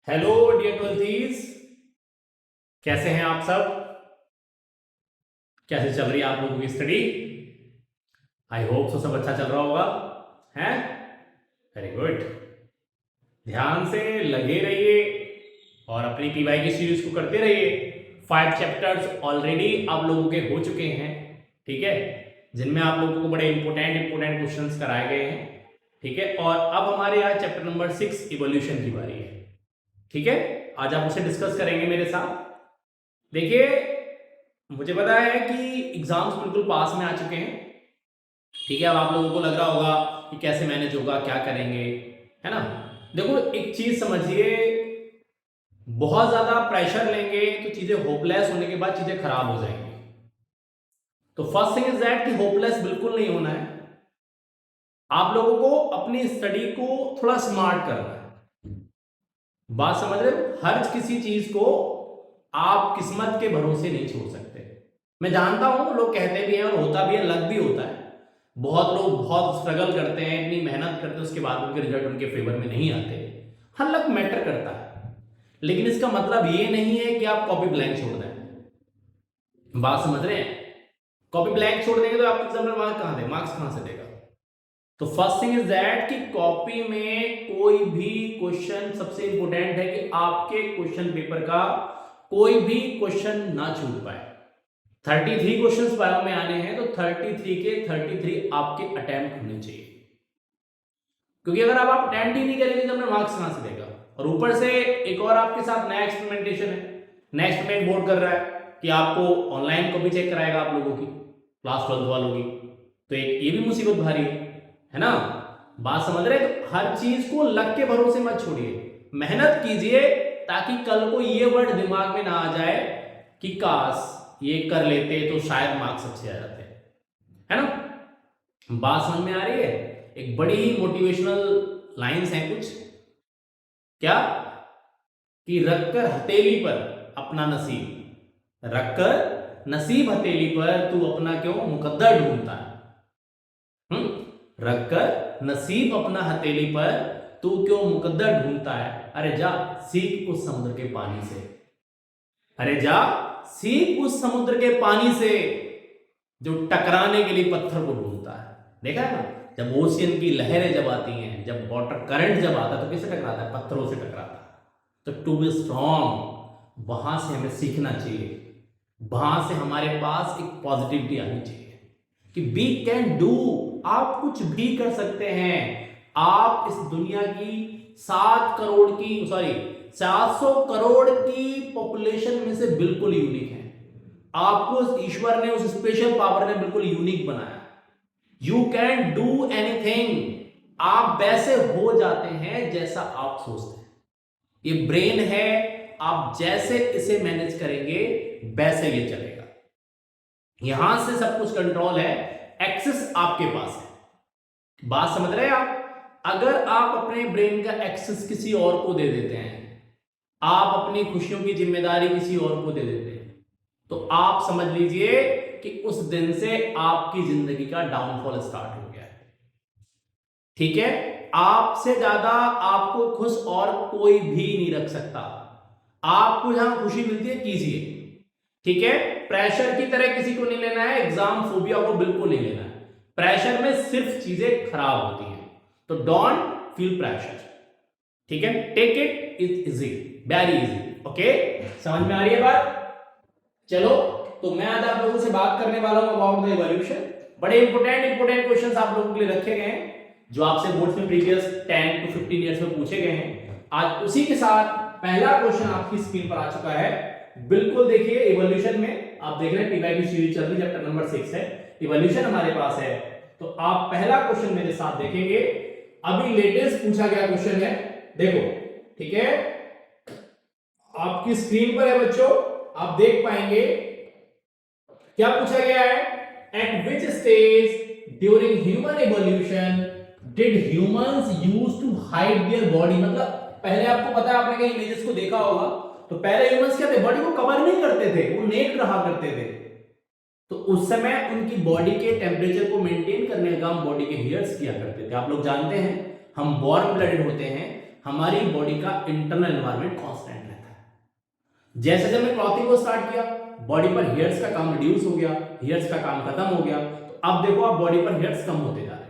Hello dear ट्वेल्थीज, कैसे हैं आप सब? कैसे चल रही है आप लोगों की स्टडी? आई होप सो सब अच्छा चल रहा होगा। हैं? Very good. ध्यान से लगे रहिए और अपनी पीवाई की सीरीज को करते रहिए। 5 चैप्टर्स ऑलरेडी आप लोगों के हो चुके हैं, ठीक है, जिनमें आप लोगों को बड़े इंपॉर्टेंट क्वेश्चंस कराए गए हैं, ठीक है। और अब हमारे यहाँ चैप्टर नंबर 6 इवोल्यूशन की बारी है, ठीक है। आज आप उसे डिस्कस करेंगे मेरे साथ। देखिए, मुझे पता है कि एग्जाम्स बिल्कुल पास में आ चुके हैं, ठीक है। अब आप लोगों को लग रहा होगा कि कैसे मैनेज होगा, क्या करेंगे, है ना। देखो, एक चीज समझिए, बहुत ज्यादा प्रेशर लेंगे तो चीजें होपलेस होने के बाद चीजें खराब हो जाएंगी। तो फर्स्ट थिंग इज दैट कि होपलेस बिल्कुल नहीं होना है। आप लोगों को अपनी स्टडी को थोड़ा स्मार्ट करना है। बात समझ रहे हो? हर किसी चीज को आप किस्मत के भरोसे नहीं छोड़ सकते। मैं जानता हूं, लोग कहते भी हैं और होता भी है, लक भी होता है। बहुत लोग बहुत स्ट्रगल करते हैं, इतनी मेहनत करते हैं, उसके बाद उनके रिजल्ट उनके फेवर में नहीं आते। हर लक मैटर करता है, लेकिन इसका मतलब ये नहीं है कि आप कॉपी ब्लैंक छोड़ दें। बात समझ रहे हैं? कॉपी ब्लैंक छोड़ देंगे तो आपको एग्जाम में मार्क्स कहां से देगा? तो फर्स्ट थिंग इज दैट कि कॉपी में कोई भी क्वेश्चन, सबसे इंपॉर्टेंट है कि आपके क्वेश्चन पेपर का कोई भी क्वेश्चन ना छूट पाए। 33 क्वेश्चंस बायो में आने हैं, तो 33 के 33 आपके अटेम्प्ट होने चाहिए, क्योंकि अगर आप अटेम्प्ट ही नहीं करेंगे तो अपने मार्क्स कहां से देगा? और ऊपर से एक और आपके साथ नया एक्सपेरिमेंटेशन है। नया एक्सपेरिमेंट बोर्ड कर रहा है कि आपको ऑनलाइन कॉपी चेक कराएगा आप लोगों की, क्लास 12 वालों की। तो एक ये भी मुसीबत भारी है ना। बात समझ रहे हैं? तो हर चीज को लक के भरोसे मत छोड़िए, मेहनत कीजिए, ताकि कल को ये वर्ड दिमाग में ना आ जाए कि काश ये कर लेते तो शायद मार्क्स अच्छे आ जाते, है ना। बात समझ में आ रही है? एक बड़ी ही मोटिवेशनल लाइंस हैं कुछ, क्या, कि रखकर हथेली पर अपना नसीब, रखकर नसीब हथेली पर तू अपना क्यों मुकद्दर ढूंढता है। रखकर नसीब अपना हथेली पर तू क्यों मुकद्दर ढूंढता है। अरे जा सीख उस समुद्र के पानी से, अरे जा सीख उस समुद्र के पानी से जो टकराने के लिए पत्थर को ढूंढता है। देखा है ना, जब ओशियन की लहरें जब आती हैं, जब वाटर करंट जब आता है, तो किससे टकराता है? पत्थरों से टकराता है। तो टू बी स्ट्रॉन्ग, वहां से हमें सीखना चाहिए, वहां से हमारे पास एक पॉजिटिविटी आनी चाहिए कि वी कैन डू, आप कुछ भी कर सकते हैं। आप इस दुनिया की 700 करोड़ की पॉपुलेशन में से बिल्कुल यूनिक है। आपको ईश्वर ने, उस स्पेशल पावर ने बिल्कुल यूनिक बनाया। You can do anything. आप वैसे हो जाते हैं जैसा आप सोचते हैं। ये ब्रेन है, आप जैसे इसे मैनेज करेंगे वैसे ये चलेगा। यहां से सब कुछ कंट्रोल है, एक्सेस आपके पास है। बात समझ रहे हैं आप? अगर आप अपने ब्रेन का एक्सेस किसी और को दे देते हैं, आप अपनी खुशियों की जिम्मेदारी किसी और को दे देते हैं, तो आप समझ लीजिए कि उस दिन से आपकी जिंदगी का डाउनफॉल स्टार्ट हो गया है, ठीक है। आपसे ज्यादा आपको खुश और कोई भी नहीं रख सकता। आपको जहां खुशी मिलती है कीजिए, ठीक है। प्रेशर की तरह किसी को नहीं लेना है, एग्जाम फोबिया को बिल्कुल नहीं लेना है। प्रेशर में सिर्फ चीजें खराब होती हैं, तो डोंट फील प्रेशर, ठीक है। Take it easy, very easy, okay. समझ में आ रही है बात? चलो, तो मैं आज आप लोगों से बात करने वाला हूं अबाउट द इवोल्यूशन। बड़े इंपॉर्टेंट क्वेश्चंस आप लोगों के लिए रखे गए हैं, जो आपसे बोर्ड्स में प्रीवियस 10 to 15 ईयर्स में पूछे गए हैं। आज उसी के साथ पहला क्वेश्चन आपकी स्क्रीन पर आ चुका है। बिल्कुल देखिए, इवोल्यूशन में आप देख रहे हैं पीवाई की सीरीज चल रही है, चैप्टर नंबर 6 है, इवोल्यूशन हमारे पास है। तो आप पहला क्वेश्चन मेरे साथ देखेंगे। अभी लेटेस्ट पूछा गया क्वेश्चन है, देखो, ठीक है। आपकी स्क्रीन पर है बच्चों, आप देख पाएंगे क्या पूछा गया है। At which stage during human evolution did humans use to hide their body. मतलब पहले आपको पता है, आपने कहीं इमेजेस को देखा होगा, तो पहले ह्यूमंस क्या थे, बॉडी को कवर नहीं करते थे, वो नेक्ड रहा करते थे। तो उस समय उनकी बॉडी के टेम्परेचर को मेंटेन करने का काम बॉडी के हेयर्स किया करते थे। आप लोग जानते हैं, हम वार्म ब्लडेड होते हैं, हमारी बॉडी का इंटरनल एनवायरनमेंट कांस्टेंट रहता है। जैसे जब मैं क्लॉथिंग को स्टार्ट किया, बॉडी पर हेयर्स का काम रिड्यूस हो गया, हेयर्स का काम खत्म हो गया, तो अब देखो आप बॉडी पर हेयर्स कम होते जा रहे हैं।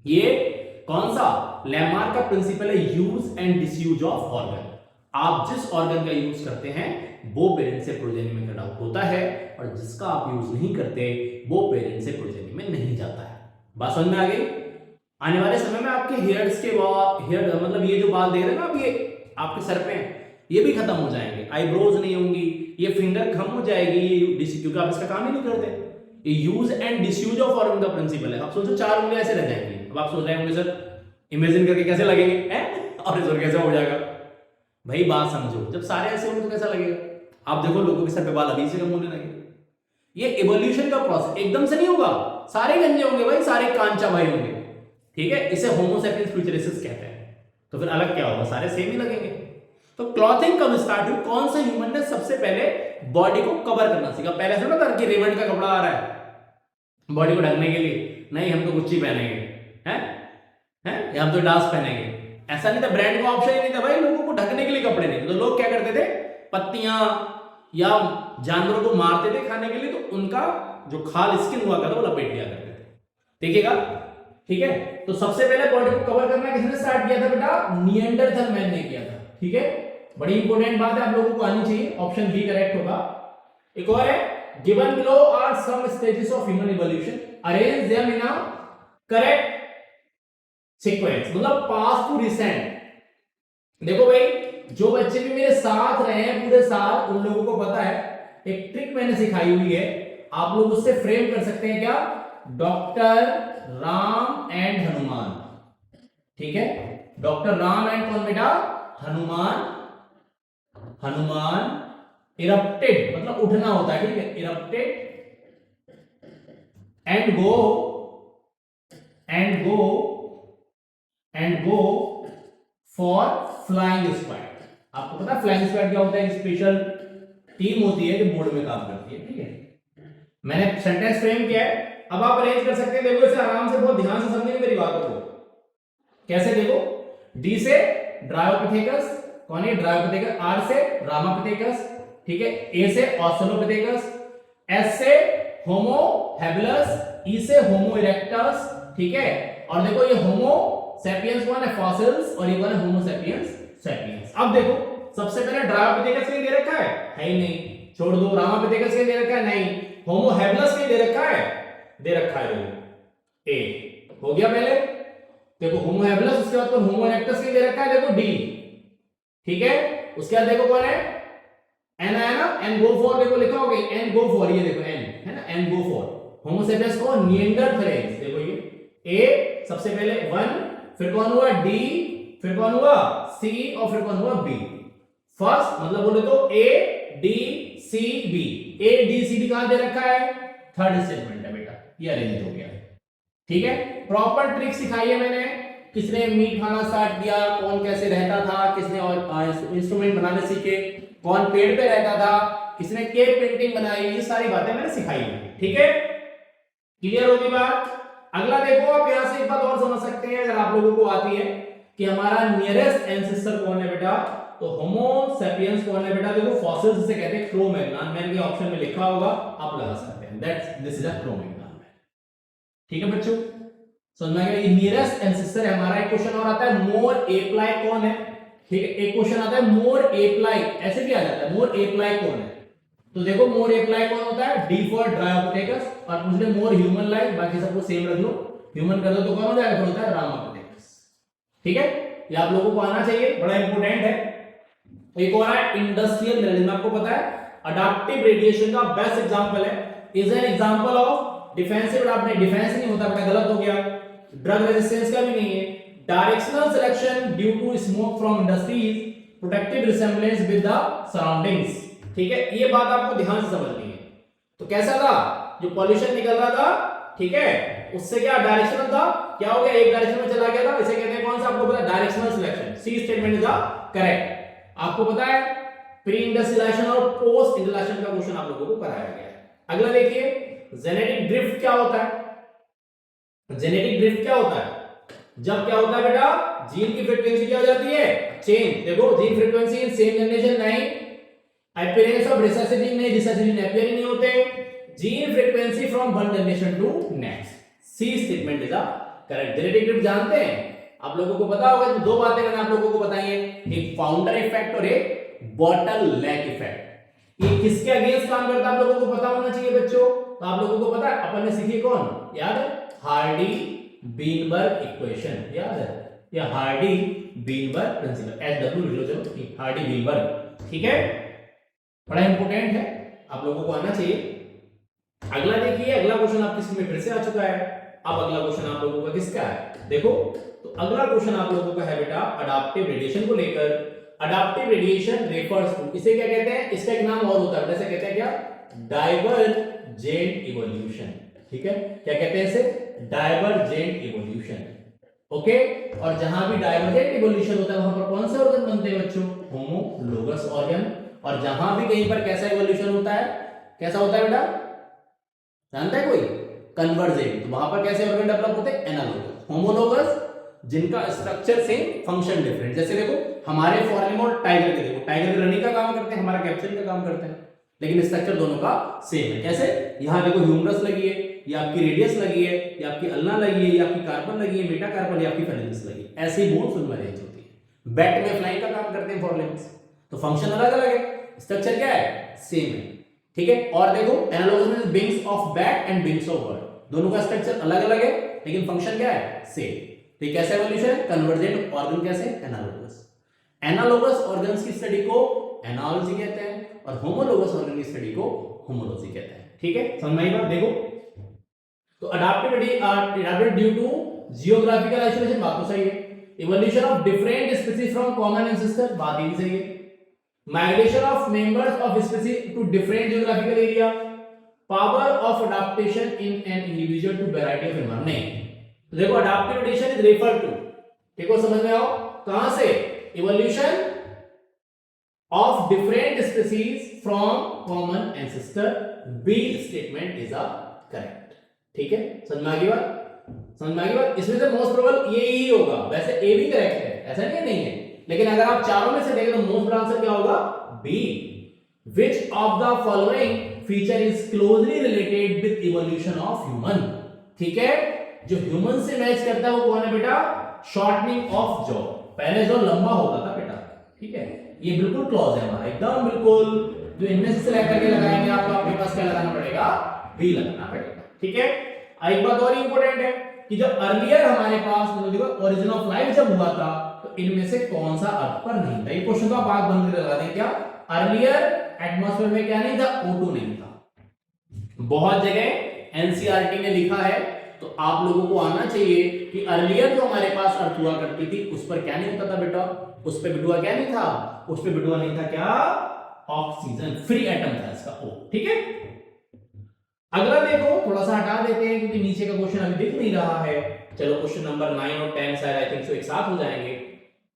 ये कौन सा लैमार्क का प्रिंसिपल है, use and disuse of organ. आप जिस ऑर्गन का यूज करते हैं वो पेरेंट से प्रोजेनी में कट आउट होता है, और जिसका आप यूज नहीं करते वो पेरेंट से प्रोजेनी में नहीं जाता है। बात समझ में आ गई? आने वाले समय में आपके हेयर्स के हेयर मतलब ये जो बाल देख रहे हैं ना आप, ये आपके सर पे हैं, ये भी खत्म हो जाएंगे, आईब्रोज नहीं होंगी, ये फिंगर कम हो जाएगी, क्योंकि आप इसका काम ही नहीं करते। ये use and disuse of organ का प्रिंसिपल है। आप सोचो 4 उंगलियां ऐसे रह जाएंगी। अब आप सोच रहे होंगे सर इमेजिन करके कैसे लगेंगे हैं, और इस कैसे हो जाएगा? भाई बात समझो, जब सारे ऐसे होंगे तो कैसा लगेगा? आप देखो लोगों के सर पे बाल अभी से कम होने लगे। ये इवोल्यूशन का प्रोसेस एकदम से नहीं होगा, सारे गंजे होंगे भाई, सारे कांचा भाई होंगे, ठीक है। इसे होमो सेपियंस फ्यूचरिस्टिस कहते हैं। तो फिर अलग क्या होगा? सारे सेम ही लगेंगे। तो क्लॉथिंग कब स्टार्ट हुई? कौन से ह्यूमन ने सबसे पहले बॉडी को कवर करना सीखा? पहले से ना कि रेमंड का कपड़ा आ रहा है बॉडी को ढकने के लिए, नहीं हम तो गुच्ची पहनेंगे, हैं या हम तो डांस पहनेंगे। ऐसा नहीं था, ब्रांड का ऑप्शन ही नहीं था भाई, लोगों को ढकने के लिए कपड़े नहीं थे। तो लोग क्या करते थे, पत्तियां या जानवरों को मारते थे खाने के लिए, तो उनका जो खाल स्किन हुआ करता वो लपेट लिया करते थे। देखिएगा, ठीक है। तो सबसे पहले बॉडी को कवर करना किसने स्टार्ट किया था बेटा? निएंडरथल मैन ने किया था, ठीक है। बड़ी इंपॉर्टेंट बात है, आप लोगों को आनी चाहिए। ऑप्शन बी करेक्ट होगा। एक और है, given below are some stages of human evolution, arrange them in a correct sequence, मतलब पास्ट टू रिसेंट। देखो भाई, जो बच्चे भी मेरे साथ रहे हैं पूरे साल, उन लोगों को पता है एक ट्रिक मैंने सिखाई हुई है, आप लोग उससे फ्रेम कर सकते हैं क्या? डॉक्टर राम एंड हनुमान, ठीक है। डॉक्टर राम एंड कौन बेटा? हनुमान। हनुमान इरप्टेड मतलब उठना होता है, ठीक है, erupted and go for flying squad. आपको पता है फ्लाइंग स्क्वाड क्या होता है? स्पेशल टीम होती है जो बोर्ड में काम करती है, ठीक है। मैंने सेंटेंस फ्रेम किया है, अब आप अरेंज कर सकते हैं। देखो इसे आराम से, बहुत ध्यान से समझेंगे मेरी बातों को। कैसे? देखो, डी से ड्रायोपिथेकस, कौन है ड्रायोपिथेकस? आर से रामापिथेकस, ठीक है। ए से ऑस्ट्रेलोपिथेकस, एस से होमो हैबिलस, ई से होमो इरेक्टस, ठीक है। और देखो ये होमो सेपियंस कौन है? फॉसिल्स, और ये कौन है? होमो सेपियंस सेपियंस। अब देखो सबसे पहले ड्रायोपिथेकस कहीं दे रखा है ही नहीं, छोड़ दो। रामापिथेकस कहीं दे रखा है? नहीं। होमो हैबिलस कहीं दे रखा है? दे रखा है। देखो ए हो गया पहले, देखो होमो हैबिलस, उसके बाद होमो इरेक्टस कहीं दे रखा है? देखो डी, ठीक है। उसके बाद देखो कौन है? एन आया ना, एन गो फॉर, देखो लिखा होगा एन गो फॉर, ये देखो एन है ना, N go for. Homo sapiens को निएंडरथैलेंस, देखो ये ए सबसे पहले 1, फिर कौन हुआ? डी, फिर कौन हुआ? सी, और फिर कौन हुआ? बी। फर्स्ट मतलब बोले तो A D C B, A D C B कहां दे रखा है? थर्ड स्टेटमेंट है बेटा, ये अरेंज हो गया, ठीक है। प्रॉपर ट्रिक सिखाई है मैंने, किसने मीट खाना स्टार्ट किया, कौन कैसे रहता था, किसने और इंस्ट्रूमेंट बनाने सीखे, कौन पेड़ पे रहता था, किसने केव पेंटिंग बनाई, ये सारी बातें मैंने सिखाई है, ठीक है। क्लियर होगी बात? अगला देखो, आप यहां से एक बात और समझ सकते हैं अगर आप लोगों को आती है, कि हमारा नियरेस्ट एंसेस्टर कौन है बेटा? तो होमो सेपियंस कौन है बेटा? देखो फॉसिल्स से कहते हैं क्रो-मैग्नन, मैंने के ऑप्शन में लिखा होगा, आप लगा सकते हैं, that's this is a Cro-Magnon, ठीक है बच्चों। समझ में आ गया? ये नियरेस्ट एंसेस्टर है हमारा। एक क्वेश्चन और आता है, मोर एप्लाई कौन है, ठीक है। एक क्वेश्चन आता है मोर एप्लाई, ऐसे भी आ जाता है, मोर एप्लाई कौन है? तो देखो मोर एप्लाई कौन होता है? डी फॉर ड्रायोपिथेकस, और पूछ ले मोर ह्यूमन लाइक, बाकी सबको सेम रख लो, ह्यूमन कर दो तो कौन हो जाएगा? होता है रामापिथेकस, ठीक है। ये आप लोगों को आना चाहिए, बड़ा इंपॉर्टेंट है। एक और है इंडस्ट्रियल रेडिएशन, आपको पता है अडैप्टिव रेडिएशन का बेस्ट एग्जांपल है, is an example of defensive. आपने डिफेंस नहीं होता बेटा, गलत हो गया। ड्रग रेजिस्टेंस का भी नहीं है। Directional selection due to smoke from industries, protective resemblance with the surroundings, ठीक है। ये बात आपको ध्यान से समझनी है। तो कैसा था? जो पॉल्यूशन निकल रहा था, ठीक है, उससे क्या डायरेक्शनल था, क्या हो गया? एक डायरेक्शन में चला गया था, इसे कहते हैं कौन सा? आपको पता है directional selection. C statement is the correct. आपको पता है प्री इंडस्ट्रियलाइजेशन और पोस्ट इंडस्ट्रियलाइजेशन का क्वेश्चन आप लोगों को कराया गया है। अगला देखिए, जेनेटिक ड्रिफ्ट क्या होता है? जेनेटिक ड्रिफ्ट क्या होता है? जब क्या होता है बेटा, जीन की फ्रीक्वेंसी क्या हो जाती है, चेंज। देखो gene frequency in same generation नहीं, अपीयरेंस ऑफ रिसेसिव जीन नहीं, रिसेसिव जीन अपीयर ही नहीं होते। Gene frequency from one generation to next, C statement is a correct. Derivative जानते हैं आप लोगों को पता होगा, तो दो बातें मैंने आप लोगों को बताई है, एक फाउंडर इफेक्ट और एक बॉटल नेक इफेक्ट। ये किसके अगेंस्ट काम करता है आप लोगों को पता होना चाहिए बच्चों। तो आप लोगों को पता है, अपन ने सीखी कौन, याद है, हार्डी बीनबर्ग इक्वेशन, याद है, या हार्डी बीनबर्ग प्रिंसिपल, HW लिख लो, चलो हार्डी बीनबर्ग, ठीक है, बड़ा इंपॉर्टेंट है, आप लोगों को आना चाहिए। अगला देखिए, अगला क्वेश्चन आपकी स्क्रीन में फिर से आ चुका है। अब अगला क्वेश्चन आप लोगों का किसका है, देखो, तो अगला क्वेश्चन आप लोगों का है बेटा अडैप्टिव रेडिएशन को लेकर। अडैप्टिव रेडिएशन रेफर्स टू, इसे क्या कहते हैं, इसका एक नाम और होता है, जैसे कहते हैं क्या, डाइवर्जेंट इवोल्यूशन, ठीक है, क्या कहते हैं इसे, डाइवर्जेंट इवोल्यूशन, ओके। और जहां भी डाइवर्जेंट इवोल्यूशन होता है वहां पर कौन से ऑर्गन बनते हैं बच्चों, होमोलोगस ऑर्गन। और जहां भी कहीं पर कैसा इवोल्यूशन होता है, कैसा होता है बेटा, जानता है कोई, कन्वर्जेंट, तो वहां पर कैसे ऑर्गन डेवलप होते हैं, एनालोगस। होमोलोगस जिनका स्ट्रक्चर सेम फंक्शन डिफरेंट, जैसे देखो हमारे फॉर्म और टाइगर के, देखो टाइगर के रनिंग का काम करते हैं, हमारा कैप्चरिंग का काम करते हैं, लेकिन स्ट्रक्चर दोनों का सेम है। कैसे, यहां देखो ह्यूमरस लगी है, ये आपकी रेडियस लगी है, ये आपकी अल्ना लगी है, ये आपकी कार्बन लगी है, मेटा कार्बन, ये आपकी फेरेंजिस लगी है, ऐसे ही बोन्स उनमें अरेंज होती है। बैट में फ्लाइंग का काम करते हैं फॉरलिम्स, तो फंक्शन अलग अलग है, स्ट्रक्चर क्या है, सेम है, ठीक है। और देखो एनालॉगस में wings of bat and wings of bird, दोनों का स्ट्रक्चर अलग अलग है लेकिन फंक्शन क्या है, सेम। तो ये कैसा इवोल्यूशन है, कन्वर्जेंट ऑर्गन कैसे, एनालॉगस। एनालॉगस ऑर्गन्स की स्टडी को एनालॉजी कहते हैं और होमोलोगस ऑर्गन की स्टडी को होमोलॉजी कहते हैं, ठीक है, समझ में आई बात। देखो तो adapted due to geographical isolation, बात तो सही है। Evolution of different species from common ancestor, बात भी सही है। Migration of members of species to different geographical area, power of adaptation in an individual to variety of environment, नहीं। तो देखो adaptive radiation is refer to, देखो समझ में आओ, कहां से, evolution of different species from common ancestor, B statement is a correct, ठीक है, समझ में आ गई बात, समझ में आ गई बात। इसमें से मोस्ट प्रोबेबल ये ही होगा, वैसे ए भी करेक्ट है, ऐसा नहीं है, लेकिन अगर आप चारों में से देखें तो मोस्ट आंसर क्या होगा, B. Which of the following feature is closely related with evolution of human, ठीक है, जो ह्यूमन से मैच करता है वो कौन है बेटा, शॉर्टनिंग ऑफ जॉ, पहले जो लंबा होता था बेटा, ठीक है, ये बिल्कुल क्लॉज है हमारा, एकदम बिल्कुल, जो इनमें से सिलेक्ट करके लगाएंगे आपको, आपके पास क्या लगाना पड़ेगा, बी लगाना पड़ेगा, ठीक है। एक बात और इंपॉर्टेंट है कि जब अर्लियर हमारे पास देखो ओरिजिन ऑफ लाइफ जब हुआ था तो इनमें से कौन सा अर्थ पर नहीं था, ये क्वेश्चन तो आप आंख बंद करके लगा दें, क्या अर्लियर एटमॉस्फेयर में क्या नहीं था, O2 नहीं था। बहुत जगह एनसीईआरटी ने लिखा है, तो आप लोगों को आना चाहिए कि अर्लियर जो हमारे पास अर्थ हुआ करती थी उस पर क्या नहीं होता था बेटा, उस पे बिटुआ क्या नहीं था, उस पे बिटुआ नहीं था क्या, ऑक्सीजन, फ्री एटम था इसका O, ठीक है। अगला देखो, थोड़ा सा हटा देते हैं क्योंकि नीचे का क्वेश्चन अभी दिख नहीं रहा है। चलो क्वेश्चन नंबर 9 और 10 शायद आई थिंक सो एक साथ हो जाएंगे,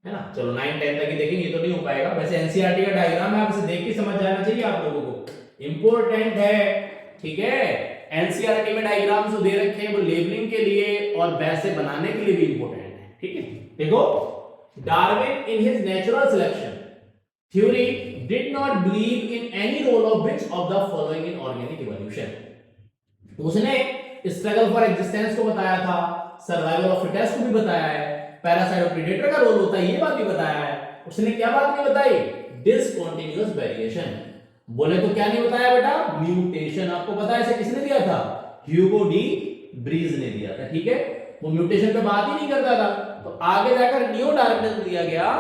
है ना। चलो 9 10 तक ही देखेंगे, ये तो नहीं हो पाएगा। वैसे एनसीईआरटी का डायग्राम है, आप इसे देख के समझ जाना चाहिए आप लोगों को, इंपॉर्टेंट है, ठीक है। एनसीईआरटी में डायग्राम जो दे रखे हैं वो लेबलिंग के लिए और वैसे बनाने के लिए भी इंपॉर्टेंट है, ठीक है। देखो Darwin in his natural selection theory did not believe in any role of which of the following in organic evolution. उसने स्ट्रगल फॉर एग्जिस्टेंस को बताया था, सर्वाइवल ऑफ फिटेस्ट को भी बताया है, पैरासाइट और प्रेडेटर का रोल होता है ये बात भी बताया है। उसने क्या बात नहीं बताई, डिसकंटीन्यूअस वेरिएशन, बोले तो क्या नहीं बताया बेटा, म्यूटेशन। आपको पता है इसे किसने दिया था, ह्यूगो डी ब्रीज ने दिया था, ठीक है। वो म्यूटेशन पे बात ही नहीं करता था, तो आगे जाकर नियो डार्विनिज्म दिया गया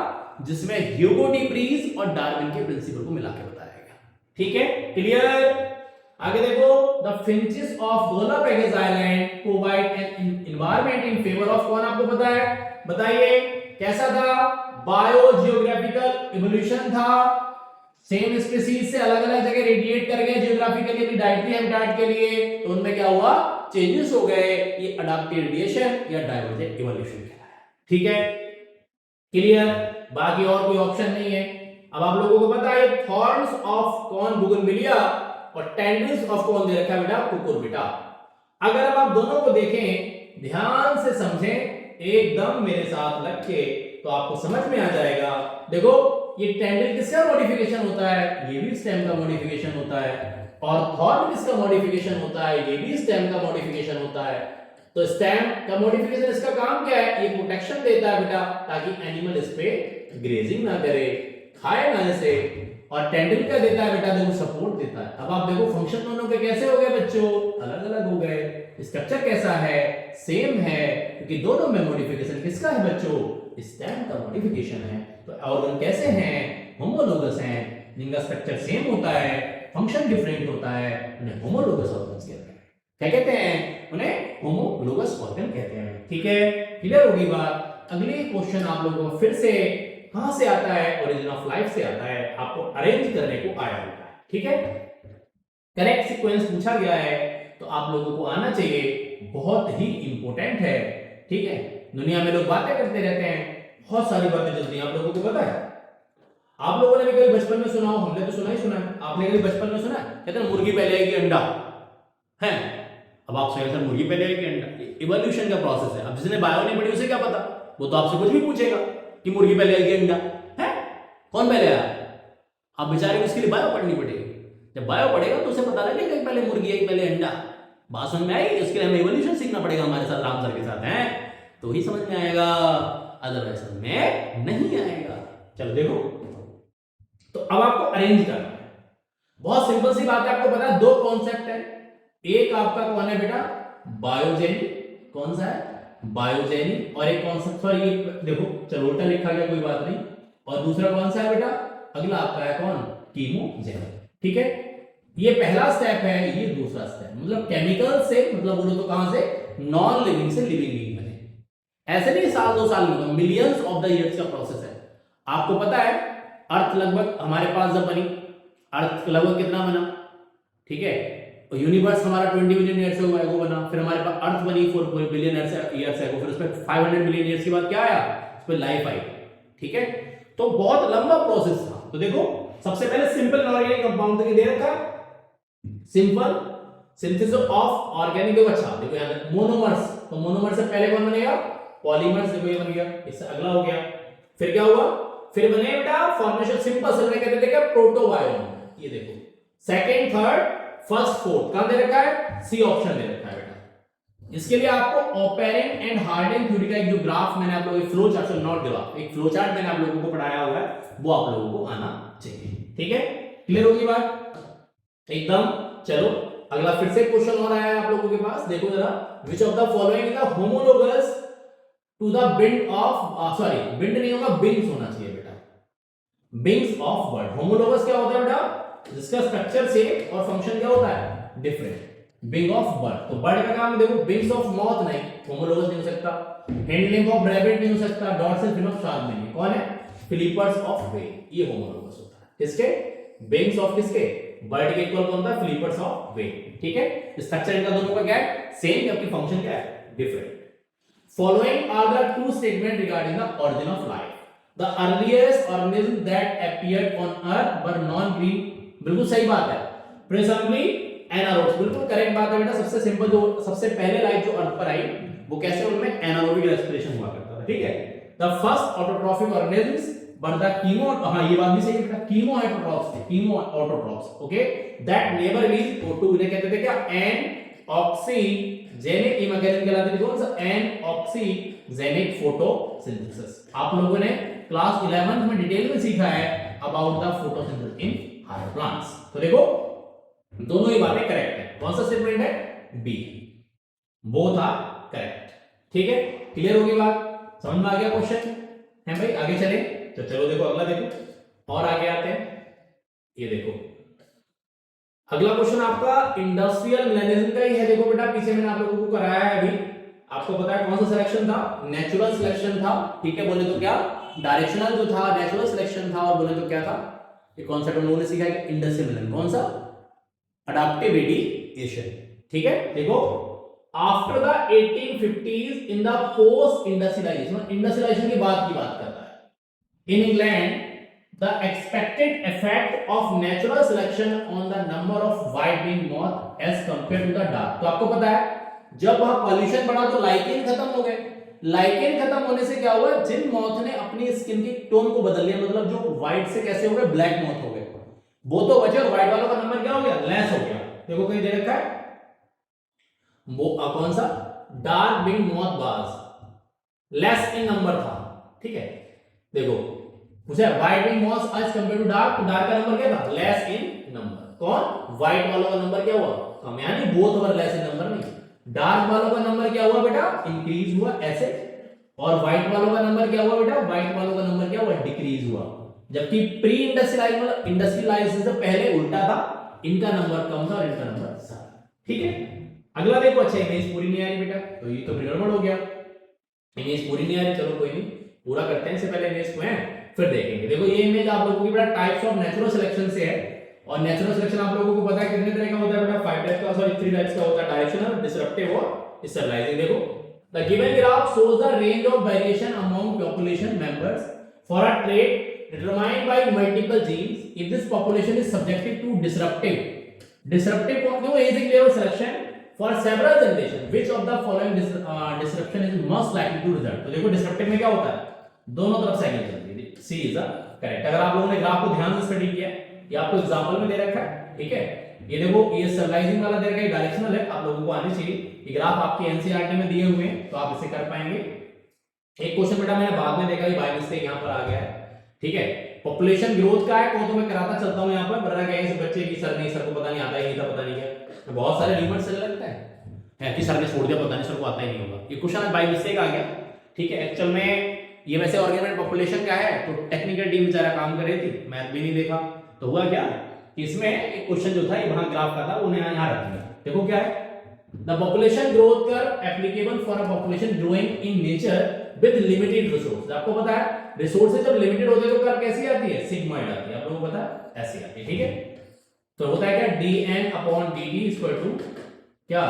जिसमें ह्यूगो डी ब्रीज और डार्विन के प्रिंसिपल को मिला के बताया गया, ठीक है, क्लियर। आगे देखो, the finches of Galapagos island provide an environment in favour of कौन, आपको पता है, बताइए कैसा था, बायो जियोग्राफिकल इवोल्यूशन था, सेम स्पीशीज से अलग अलग जगह रेडिएट कर गए जियोग्राफिकली अपनी डाइटरी हैबिटेट के लिए, तो उनमें क्या हुआ, चेंजेस हो गए, ये अडैप्टिव रेडिएशन या डाइवर्जेंट इवोल्यूशन कहलाया, ठीक है, क्लियर। बाकी और कोई ऑप्शन नहीं है। अब आप लोगों को पता है थॉर्न्स ऑफ कौन, बुगनविलिया, और टेंड्रिल्स ऑफ कौन दे रखा है बेटा, कुकुरबिटा। अगर अब आप दोनों को देखें, ध्यान से समझें, एकदम मेरे साथ लग के, तो आपको समझ में आ जाएगा। देखो ये टेंडल किसका मॉडिफिकेशन होता है, ये भी स्टेम का मॉडिफिकेशन होता है, और थॉर्न किसका मॉडिफिकेशन होता है, ये भी स्टेम का मॉडिफिकेशन होता है। तो स्टेम का मॉडिफिकेशन इसका काम क्या है, ये प्रोटेक्शन देता है बेटा, ताकि एनिमल इस पे ग्रेजिंग ना करे, खाए ना इसे। और टेंडल क्या देता है बेटा, देखो सपोर्ट देता है। अब आप देखो फंक्शन दोनों के कैसे हो गए बच्चों, अलग अलग हो गए। स्ट्रक्चर कैसा है, सेम है, क्योंकि दोनों में मॉडिफिकेशन किसका है बच्चों, स्टेम का मॉडिफिकेशन है। तो ऑर्गन कैसे हैं, होमोलोगस हैं, जिनका स्ट्रक्चर सेम होता है, फंक्शन डिफरेंट होता है, उन्हें होमोलोगस ऑर्गन्स कहते हैं। क्या कहते हैं, उन्हें होमोलोगस ऑर्गन कहते हैं। ठीक है, क्लियर होगी बात। अगले क्वेश्चन आप लोगों को फिर से कहां से आता है, ओरिजिन ऑफ लाइफ से आता है, आपको अरेंज करने को आया होता है। ठीक है, करेक्ट सीक्वेंस पूछा गया है, तो आप लोगों को आना चाहिए, बहुत ही इंपॉर्टेंट है। ठीक है, दुनिया में लोग बातें करते रहते हैं, बहुत सारी बातें चलती हैं, आप लोगों को पता है। आप लोगों ने भी कभी बचपन में सुना हो, हमने तो सुना ही सुना है, आपने कभी बचपन में सुना है, कहते हैं मुर्गी पहले आएगी अंडा है। अब आप सोचें सर मुर्गी पहले आएगी अंडा, इवोल्यूशन का प्रोसेस है। अब जिसने बायो नहीं पढ़ी उसे क्या पता, वो तो आपसे कुछ भी पूछेगा कि मुर्गी पहले आएगी अंडा है, कौन पहले आया। आप बेचारे को उसके लिए बायो पढ़नी पड़ेगी। जब बायो पढ़ेगा तो उसे पता लगेगा कि पहले मुर्गी आई पहले अंडा, बात समझ में आएगी। उसके लिए हमें इवोल्यूशन सीखना पड़ेगा हमारे साथ, राम सर के साथ हैं, तो ही समझ में आएगा, अदरवाइज समझ में नहीं आएगा। चलो देखो, तो अब आपको अरेंज करना है, बहुत सिंपल सी बात है। आपको पता है दो कॉन्सेप्ट है, एक आपका कौन है बेटा, बायोजेनिक, कौन सा है बायोजेनिक, और एक कॉन्सेप्ट, सॉरी देखो चलो उल्टा लिखा गया, कोई बात नहीं, और दूसरा कौन सा है बेटा, अगला आपका है कौन, कीमोजेनिक। ठीक है, ये पहला स्टेप है, ये दूसरा स्टेप, मतलब केमिकल से, मतलब बोलो तो कहां से, नॉन लिविंग से लिविंग बीइंग बने। ऐसे नहीं साल दो साल में, मिलियंस ऑफ द ईयर्स का प्रोसेस है। आपको पता है अर्थ लगभग हमारे पास जब बनी, अर्थ लगभग कितना बना, ठीक है, और यूनिवर्स हमारा 20 मिलियन ईयर्स अगो बना, फिर हमारे पास अर्थ बनी 4 बिलियन ईयर्स अगो, फिर उसमें 500 मिलियन ईयर्स के बाद क्या आया, उस पर लाइफ आई। ठीक है, तो बहुत लंबा प्रोसेस था। तो देखो सबसे पहले सिंपल इनऑर्गेनिक कंपाउंड दे रखा, सिंपल सिंथेसिस ऑफ ऑर्गेनिक। देखो अच्छा देखो यहां मोनोमर्स, तो मोनोमर से पहले कौन बनेगा, पॉलीमर्स। देखो ये बन गया, इससे अगला हो गया, फिर क्या हुआ, फिर बने बेटा फॉर्मेशन सिंपल से कहते थे क्या, प्रोटोबायोन। ये देखो सेकंड थर्ड फर्स्ट फोर्थ कहां दे रखा है, सी ऑप्शन दे रखा है बेटा। इसके लिए आपको ओपेरेंट एंड हार्डेन थ्योरी का एक जो ग्राफ मैंने आप लोगों को फ्लो चार्ट, नॉट ग्राफ, एक फ्लो चार्ट मैंने आप लोगों को पढ़ाया हुआ है, वो आप लोगों को आना चाहिए। ठीक है, क्लियर होगी बात एकदम। चलो अगला फिर से क्वेश्चन और आया है आप लोगों के पास, देखो जरा, which of the following is the homologous to the bind of, sorry bind नहीं होगा, बिंग्स होना चाहिए बेटा, बिंग्स ऑफ बर्ड। होमोलोगस क्या होता है बेटा, जिसका स्ट्रक्चर सेम और फंक्शन क्या होता है डिफरेंट। बिंग ऑफ बर्ड, तो बर्ड का काम देखो, बिंग्स ऑफ मॉथ नहीं, होमोलोगस नहीं हो सकता। हैंडलिंग ऑफ रैबिट नहीं हो सकता, डॉर्सल फिन ऑफ शार्क नहीं। कौन है, फिलिपर्स ऑफ वे, ये होमोलोगस होता है। किसके, बिंग्स ऑफ किसके, बर्ड के इक्वल कौन था, फिलिपर्स ऑफ वे। ठीक है, स्ट्रक्चर इनका दोनों का क्या है, सेम, जबकि फंक्शन क्या है, different. Following are the two statement regarding the origin of life. The earliest organism that appeared on earth were non green, बिल्कुल सही बात है, प्रेसम्बली एनारोब्स, बिल्कुल करेक्ट बात है बेटा। सबसे सिंपल जो सबसे पहले लाइफ जो अर्थ पर आई वो कैसे, उनमें एनारोबिक रेस्पिरेशन हुआ करता था। ठीक है, the first autotrophic organisms were the chemo, हां ये बात भी सही है बेटा, कीमो ऑटोट्रॉप्स थे, chemo autotrophs, okay, that never reach O2, इन्हें कहते थे क्या, एन ऑक्सीजेनिक इमेकेनिज्म कहलाते थे। कौन सा, एन ऑक्सीजेनिक फोटोसिंथेसिस। आप लोगों ने क्लास 11th में डिटेल में सीखा है about the photosynthesis in higher plants. तो देखो दोनों ही बातें करेक्ट है। कौन सा स्टेटमेंट है, बी, बोथ आर करेक्ट। ठीक है, क्लियर होगी बात, समझ में आ गया क्वेश्चन है भाई। आगे चले तो चलो देखो अगला देखो, और आगे आते हैं। ये देखो अगला क्वेश्चन आपका इंडस्ट्रियल मिलेनिज्म का ही है। देखो बेटा पीछे मैंने आप लोगों को कराया है अभी, आपको पता है कौन सा सिलेक्शन था, नेचुरल सिलेक्शन था। ठीक है, बोले तो क्या, डायरेक्शनल जो था नेचुरल सिलेक्शन था, और बोले तो क्या था, ये कॉन्सेप्ट हम लोगों ने सीखा है इंडस्ट्रियल मिलेनिज्म। कौन सा, अडैप्टिव वेरिएशन। ठीक है, देखो after the 1850s in the post industrialisation, industrialisation के बाद की बात करता है, in England the expected effect of natural selection on the number of white-winged moth as compared to the dark। तो आपको पता है जब वहां पॉल्यूशन बढ़ा तो लाइकेन खत्म हो गए, लाइकेन खत्म होने से क्या हुआ, जिन मॉथ ने अपनी स्किन की टोन को बदल लिया, मतलब जो व्हाइट से कैसे हो गए, ब्लैक मॉथ हो गए, वो तो बचे और व्हाइट वालों का नंबर क्या हो गया, लेस हो गया। देखो कहीं दे रखा है वो कौन सा, dark wing moth was less in number था, ठीक है। देखो पूछा white wing moth as compare to dark, तो डार्क का नंबर क्या था, लेस इन नंबर। कौन, व्हाइट वालों का नंबर क्या हुआ, कम, यानी both were less in number नहीं। डार्क वालों का नंबर क्या हुआ बेटा, इंक्रीज हुआ ऐसे, और व्हाइट वालों का नंबर क्या हुआ बेटा, व्हाइट वालों का नंबर क्या हुआ, डिक्रीज हुआ। जबकि प्री इंडस्ट्रियलाइजेशन से पहले उल्टा था, इनका नंबर कम था और इनका नंबर ज्यादा, ठीक है। अगला देखो, अच्छा इमेज पूरी नहीं आ रही बेटा, तो ये तो गड़बड़ हो गया, इमेज पूरी नहीं आ रही, चलो कोई नहीं, पूरा करते हैं, इससे पहले इमेज को है फिर देखेंगे। देखो ये इमेज आप लोगों की बेटा टाइप्स ऑफ नेचुरल सिलेक्शन से है, और नेचुरल सिलेक्शन आप लोगों को पता है कितने तरह का होता है बेटा, 5 टाइप्स का, सॉरी 3 टाइप्स का होता है, डायरेक्शनल, डिसरप्टिव और स्टेबलाइजिंग। देखो the given graph shows the range of variation among population members for a trait determined by multiple genes if this population is subjected to disruptive no age selection for several generations, which of the following disruption is most likely to result। तो देखो disruptive में क्या होता है, दोनों तरफ cycle चलती है, सी इज द करेक्ट। अगर आप लोगों ने ग्राफ को ध्यान से स्टडी किया, ये आपको एग्जांपल में दे रखा है, ठीक है। ये देखो ये स्टेबलाइजिंग वाला दे रखा है, डायरेक्शनल है, आप लोगों को आनी चाहिए, ये ग्राफ आपके एनसीईआरटी में दिए हुए हैं, तो आप इसे कर पाएंगे। एक क्वेश्चन बेटा मैंने बाद में देखा, बाय मिस्टेक यहाँ पर आ गया है, ठीक है। पॉपुलेशन ग्रोथ का है, वो तो मैं कराता चलता हूँ यहाँ पर, वरना कहेंगे इस बच्चे की सर नहीं, सर को पता नहीं आता ही नहीं था, पता नहीं क्या, बहुत सारे न्यूमर्स चलने लगता है कि सर ने छोड़ दिया, पता नहीं सर को आता ही नहीं होगा। ये क्वेश्चन बाय मिस्टेक आ गया, ठीक है। एक्चुअल में ये वैसे ऑर्गेनाइज पॉपुलेशन का है, तो टेक्निकल टीम बेचारा काम कर रही थी, मैथ भी नहीं देखा, तो हुआ क्या, इसमें एक क्वेश्चन जो था ये वहां ग्राफ का था, उन्हें यहां रख दिया। देखो क्या है, the population growth curve applicable for a population growing in nature with limited resource. आपको पता है रिसोर्सेज जब लिमिटेड होते हैं तो कर्व कैसी आती है, सिग्मॉइड आती है, आप लोगों को पता है ऐसी आती है, ठीक है। तो होता है क्या, dn upon dt equal to क्या,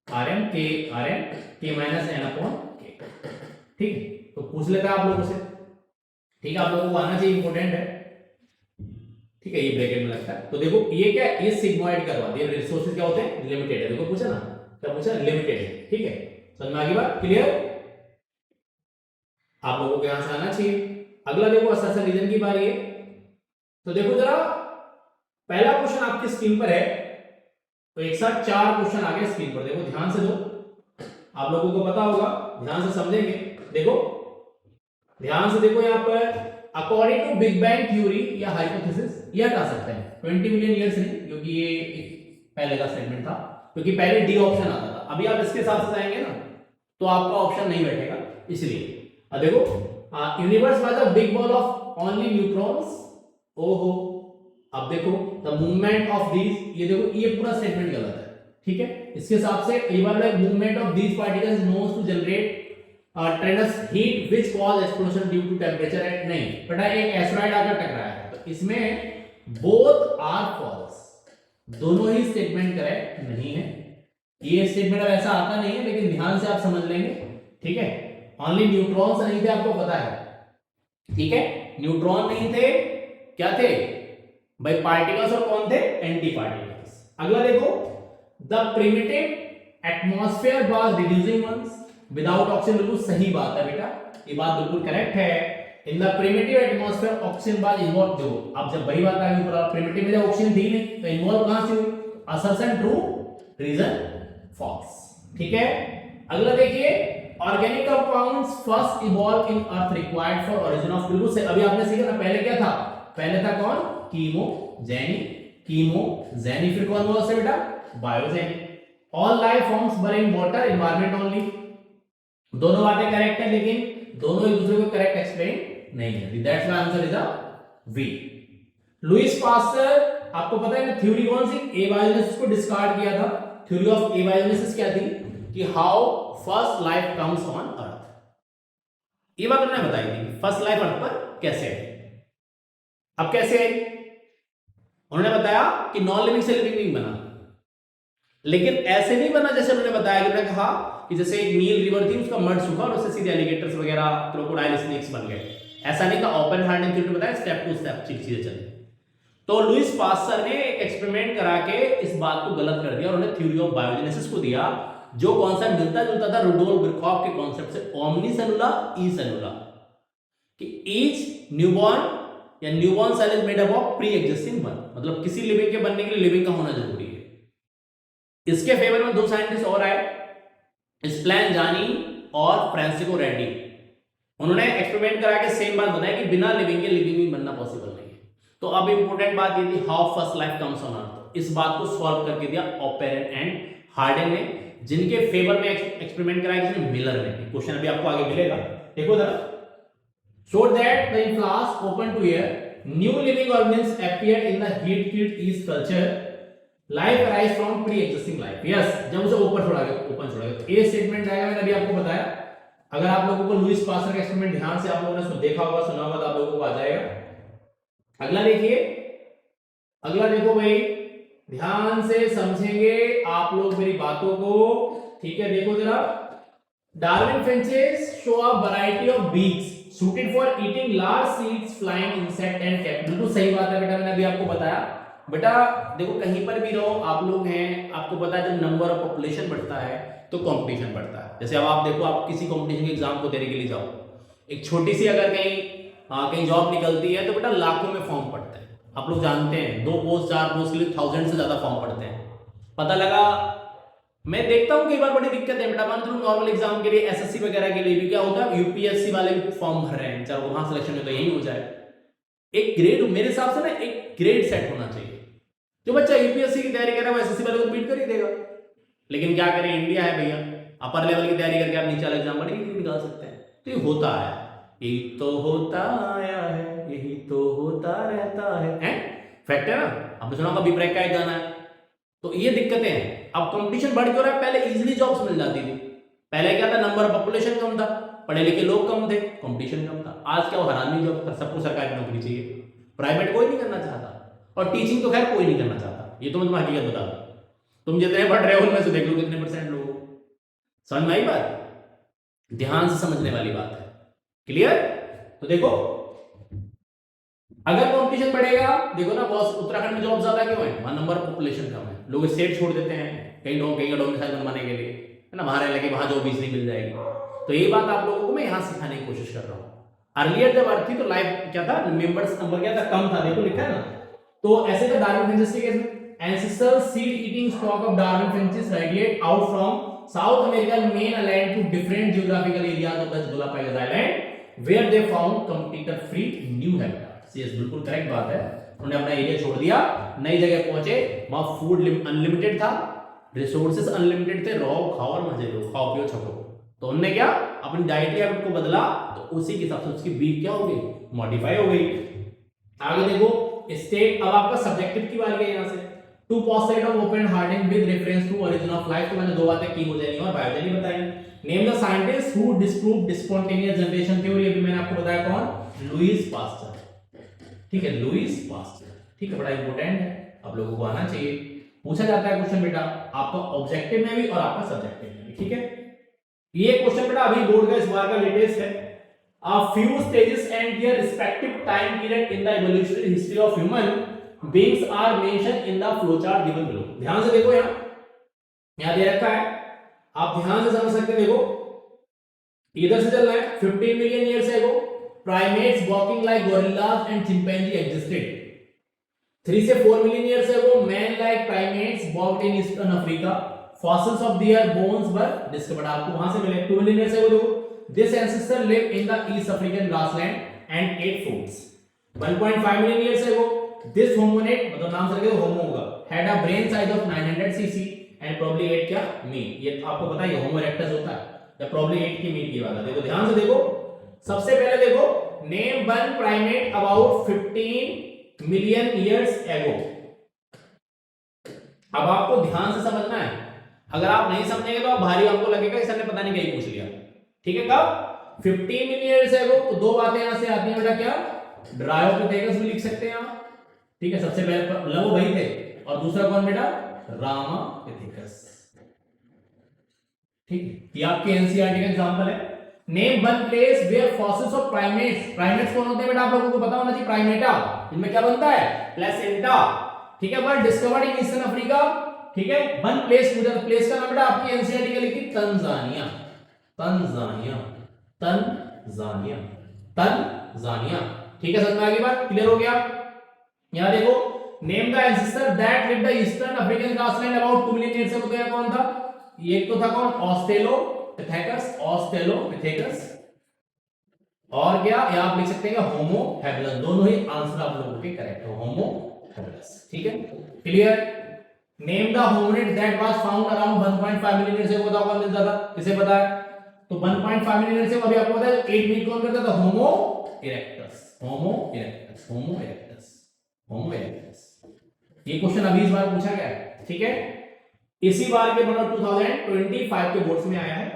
rm k minus n upon k, ठीक है। तो पूछ लेता है आप लोगों से, ठीक है, आप लोगों को आना चाहिए, इंपॉर्टेंट है, ठीक है। ये ब्रैकेट में लगता है, तो देखो ये क्या, ये सिग्मॉइड करवा दिया, रिसोर्सेज क्या होते हैं, लिमिटेड है। देखो पूछा ना, क्या पूछा, लिमिटेड है, ठीक है। समझ में आ गई बात, क्लियर, आप लोगों को यहां से आना चाहिए। अगला देखो असर रीजन की बारी है, तो देखो जरा पहला क्वेश्चन आपकी स्क्रीन पर है, तो एक साथ 4 क्वेश्चन आ गए स्क्रीन पर, देखो ध्यान से दो, आप लोगों को पता होगा, ध्यान से समझेंगे। देखो ध्यान से देखो, यहां पर according to big bang theory या हाइपोथेसिस, ये हटा सकते हैं 20 मिलियन ईयर्स नहीं, क्योंकि ये एक पहले का स्टेटमेंट था, क्योंकि पहले डी ऑप्शन आता था, अभी आप इसके साथ से जाएंगे ना तो आपका ऑप्शन नहीं बैठेगा, इसलिए। अब देखो universe was a big ball of only neutrons, ओहो, अब देखो द मूवमेंट ऑफ दीज, ये देखो ये पूरा स्टेटमेंट गलत है, ठीक है। इसके हिसाब से ये वाला movement of these particles knowns to generate trends heat which cause explosion due to temperature at, नहीं बेटा एक एस्टेरॉइड आकर टकराया है, तो इसमें बोथ आर फॉल्स, दोनों ही स्टेटमेंट करेक्ट नहीं है। ये स्टेटमेंट अब ऐसा आता नहीं है, लेकिन ध्यान से आप समझ लेंगे, ठीक है। ओनली न्यूट्रॉन्स नहीं थे, आपको पता है, ठीक है, न्यूट्रॉन नहीं थे, क्या थे भाई, पार्टिकल्स, और कौन थे, एंटी पार्टिकल्स। अगला देखो, the primitive atmosphere was reducing once without oxygen, बिल्कुल सही बात है बेटा, ये बात बिल्कुल करेक्ट है। In the primitive atmosphere oxygen was involve, देखो अब जब वही बात आ गई, पूरा प्रिमिटिव में जब ऑक्सीजन थी नहीं, तो इन्वॉल्व कहां से हुई, असर्शन ट्रू, रीजन फॉल्स, ठीक है। अगला देखिए, organic compounds first evolve in earth required for origin of, बिल्कुल से अभी आपने सीखा ना, पहले क्या था, पहले था कौन, कीमोजेनी, फिर कौन हुआ उससे बेटा, biogeny. All life forms were in water environment only, दोनों बातें करेक्ट है, लेकिन दोनों एक दूसरे को करेक्ट एक्सप्लेन नहीं है, that's why answer is a B. Louis Pasteur, आपको पता है ना थ्योरी कौन सी, एबायोजेनेसिस को डिस्कार्ड किया था, थ्योरी ऑफ एबायोजेनेसिस क्या थी, कि how first life comes on earth, ये बात उन्होंने बताई थी, फर्स्ट लाइफ अर्थ पर कैसे आई। अब कैसे आई, उन्होंने बताया कि नॉन लिविंग से लिविंग नहीं बना, लेकिन ऐसे नहीं बना जैसे उन्होंने बताया, कि उन्होंने कहा कि जैसे एक नील रिवर थी, उसका मड सूखा और उससे सीधे एलिगेटर्स वगैरह, क्रोकोडाइल, स्नेक्स बन गए, ऐसा नहीं था। ओपन हार्ट ने थ्योरी बताया, स्टेप टू स्टेप चीजें चली। तो लुईस पास्चर ने एक एक्सपेरिमेंट करा के इस बात को गलत कर दिया, उन्होंने थ्योरी ऑफ बायोजेनेसिस को दिया, जो कॉन्सेप्ट मिलता जुलता था रुडोल्फ विरखॉफ के कॉन्सेप्ट से, ओमनी सेलुला ई सेलुला, कि ईच न्यूबॉर्न या newborn cell is made up of pre existing one, मतलब किसी लिविंग के बनने के लिए लिविंग का होना जरूरी है। इसके फेवर में दो साइंटिस्ट और आए, स्प्लैन जानी और फ्रांसिस्को रेड्डी। उन्होंने एक्सपेरिमेंट करा के सेम बात बताया कि बिना लिविंग के लिविंग भी बनना पॉसिबल नहीं है। तो अब इंपॉर्टेंट बात ये थी, how first life comes on earth, इस बात को सॉल्व करके दिया ऑपेरेंट एंड हार्डन ने, जिनके फेवर में एक्सपेरिमेंट कराया किसने, मिलर ने। क्वेश्चन अभी आपको आगे मिलेगा, देखो जरा। Showed that when flask open to air, new living organisms appeared in the heat-treated yeast culture. Life arise from pre-existing life. Yes, जब उसे ओपन छोड़ा गया, ये स्टेटमेंट आएगा, मैंने अभी आपको बताया। अगर आप लोगों को लुईस पास्टर का एक्सपेरिमेंट ध्यान से आप लोगों ने उसको देखा होगा, सुना होगा, तो आप लोगों को आ जाएगा। अगला देखिए, अगला देखो भाई, ध्यान से समझेंगे आप लोग मेरी बातों को, ठीक है। देखो जरा, Darwin finches show a variety of beaks suited for eating large seeds, flying insect and cat। बिल्कुल सही बात है बेटा, मैंने अभी आपको बताया। बेटा देखो, कहीं पर भी रहो आप लोग हैं, आपको पता है जब नंबर ऑफ पॉपुलेशन बढ़ता है तो कंपटीशन बढ़ता है। जैसे अब आप देखो, आप किसी कंपटीशन के एग्जाम को देने के लिए जाओ, एक छोटी सी अगर कहीं जॉब निकलती है तो बेटा लाखों में फॉर्म पड़ते हैं। आप लोग जानते हैं 2 पोस्ट 4 पोस्ट के लिए 1000 से ज्यादा फॉर्म पड़ते हैं। पता लगा, मैं देखता हूं कई बार बड़ी दिक्कत है बेटा, मान लो नॉर्मल एग्जाम के लिए, एसएससी वगैरह के लिए भी क्या होता है, यूपीएससी वाले भी फॉर्म भर रहे हैं, चाहे वहां सिलेक्शन हो तो यही हो जाए। एक ग्रेड, मेरे हिसाब से ना एक ग्रेड सेट होना चाहिए। जो बच्चा यूपीएससी की तैयारी कर रहा है वो एसएससी वाले को बीट कर ही देगा। लेकिन क्या करें, इंडिया है भैया, अपर लेवल की तैयारी करके आप नीचे वाले एग्जाम बड़ी निकाल सकते हैं। तो ये होता है, यही तो होता आया है, यही तो होता रहता है, फैक्ट है ना। आपने सुना होगा बीब्रेक का एक गाना है। तो ये दिक्कतें हैं। अब कंपटीशन बढ़ क्यों रहा है, पहले इजीली जॉब्स मिल जाती थी। पहले क्या था, नंबर ऑफ पॉपुलेशन कम था, पढ़े लिखे लोग कम थे, कंपटीशन कम था। आज क्या हो, हरामी जॉब, सबको सरकारी नौकरी चाहिए, प्राइवेट कोई नहीं करना चाहता, और टीचिंग तो खैर कोई नहीं करना चाहता। ये तो मैं तुम्हें हकीकत बता दूं, तुम जितने पढ़ रहे हो उनमें से देख लो कितने परसेंट लोग। समझ में आई बात, ध्यान से समझने वाली बात है, क्लियर। तो देखो, अगर कंपटीशन बढ़ेगा, देखो ना बॉस, उत्तराखंड में जॉब ज्यादा क्यों है, वहां नंबर ऑफ पॉपुलेशन कम है, लोग स्टेट छोड़ देते हैं कहीं का डोमिसाइल बनवाने के लिए, है ना, वहां लगे वहां जॉब इजीली मिल जाएगी। तो यही बात आप लोगों को मैं यहां सिखाने की कोशिश कर रहा हूं। अर्लियर जब अर्थ थी तो लाइफ क्या था, मेंबर्स नंबर क्या था, कम था, देखो लिखा है ना। तो ऐसे तो डार्विन फिंचेस के केस में, ancestral seed eating stock of Darwin finches radiate out from South America main island to different geographical areas of the Galapagos island where they found competitor free new habitat. Yes, बिल्कुल correct बात है। उन्होंने अपना area छोड़ दिया, नई जगह पहुंचे, वहां फूड अनलिमिटेड था, रिसोर्सेज अनलिमिटेड थे, रहो खाओ और मजे लो, खाओ पियो छको। तो उन्होंने क्या, अपनी डाइटरी हैबिट को बदला, तो उसी के हिसाब से उसकी वीक क्या हो गई, मॉडिफाई हो गई। आगे देखो, स्टेट, अब आपका सब्जेक्टिव की बारी है। यहां से two postulate of Oparin Haldane with reference to origin of life, तो मैंने दो बातें की, हो जाएंगी और बायोलॉजी बताई। Name the scientist who disproved spontaneous generation theory, अभी मैंने आपको बताया कौन, लुईस पास्चर। ठीक है, लुईस पास्चर, ठीक है, बड़ा इंपॉर्टेंट है, आप लोगों को आना चाहिए। पूछा जाता है क्वेश्चन बेटा आपका ऑब्जेक्टिव में भी और आपका सब्जेक्टिव में भी, ठीक है। ये क्वेश्चन बेटा अभी बोर्ड का इस बार का लेटेस्ट है। A few stages and their respective time period in the evolutionary history of human beings are mentioned in the flowchart given below। ध्यान से देखो, यहां दे रखा है, आप ध्यान से समझ सकते हैं। देखो, इधर से चल रहा है 15 million years ago primates walking like gorillas and chimpanzee existed। 3 से 4 million years ago man like primates walked in eastern Africa। fossils of their bones were discovered, आपको वहां से मिले। 2 मिलियन ईयर्स ago देखो, this ancestor lived in the East African grassland and ate fruits। 1.5 million years ago this hominid, मतलब नाम से लगे होमो होगा, had a brain size of 900 cc and probably ate क्या, meat। ये आपको पता है होमो इरेक्टस होता है, या probably ate की मीट की बात है। देखो ध्यान से देखो, सबसे पहले देखो, name one primate about 15 million years ago. अब आपको ध्यान से समझना है, अगर आप नहीं समझेंगे तो आप भारी आपको लगेगा कि सर ने पता नहीं कहीं पूछ लिया। ठीक है, कब 15 मिलियन ईयर्स एगो। तो दो बातें यहां से आती हैं बेटा, क्या, ड्रायोपिथेकस भी लिख सकते हैं आप। ठीक है, सबसे पहले लवो भाई थे, और दूसरा कौन बेटा, रामापिथेकस। ठीक है, ये आपके एनसीईआरटी का एग्जांपल है। Name one place where fossils of primates, primates कौन होते हैं बेटा, आप लोगों को पता होना चाहिए, प्राइमेटा, इनमें क्या बनता है, प्लेसेंटा। ठीक है, but discovered in eastern Africa, ठीक है, वन प्लेस पूछा तो प्लेस का नाम बेटा आपकी एनसीईआरटी का लिखी तंजानिया, तंजानिया, तंजानिया, तंजानिया। ठीक है, समझ में आ गई बात, क्लियर हो गया। यहां देखो, name the ancestor that live the eastern African grassland about 2 million years ago. तो कौन था? ये तो था कौन? Australopithecus, Australopithecus. और क्या या आप लिख सकते हैं होमो हैबिलस, दोनों ही आंसर आप लोगों के करेक्ट हो, होमो हैबिलस। ठीक है, clear. Name the hominid that was found around 1.5 million years ago. कौन मिलता था? किसे पता है? तो 1.5 मिलियन ईयर्स अगो अभी आपको पता है 8 मिनट कौन करता था? होमो इरेक्टस, होमो इरेक्टस, होमो इरेक्टस, होमो इरेक्टस। ये क्वेश्चन अभी इस बार पूछा गया है, ठीक है, इसी बार के मतलब 2025 के बोर्ड्स में आया है।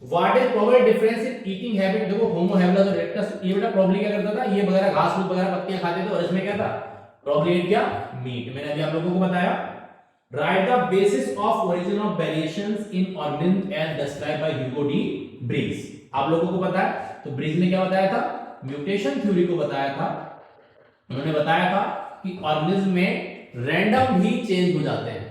What is probable difference in eating habit? देखो होमो हैबिलस और इरेक्टस, ये बेटा प्रोबेबली क्या करता था? ये वगैरह घास फूस वगैरह पत्तियां खाते थे, और इसमें क्या था? प्रोबेबली क्या? मीट। मैंने अभी आप लोगों को बताया। Write the basis of origin of variations in organism as described by Hugo de Vries. आप लोगों को पता है, तो ब्रीज ने क्या बताया था? म्यूटेशन थ्योरी को बताया था। उन्होंने बताया था कि ऑर्गेनिज्म में रैंडम ही चेंज हो जाते हैं,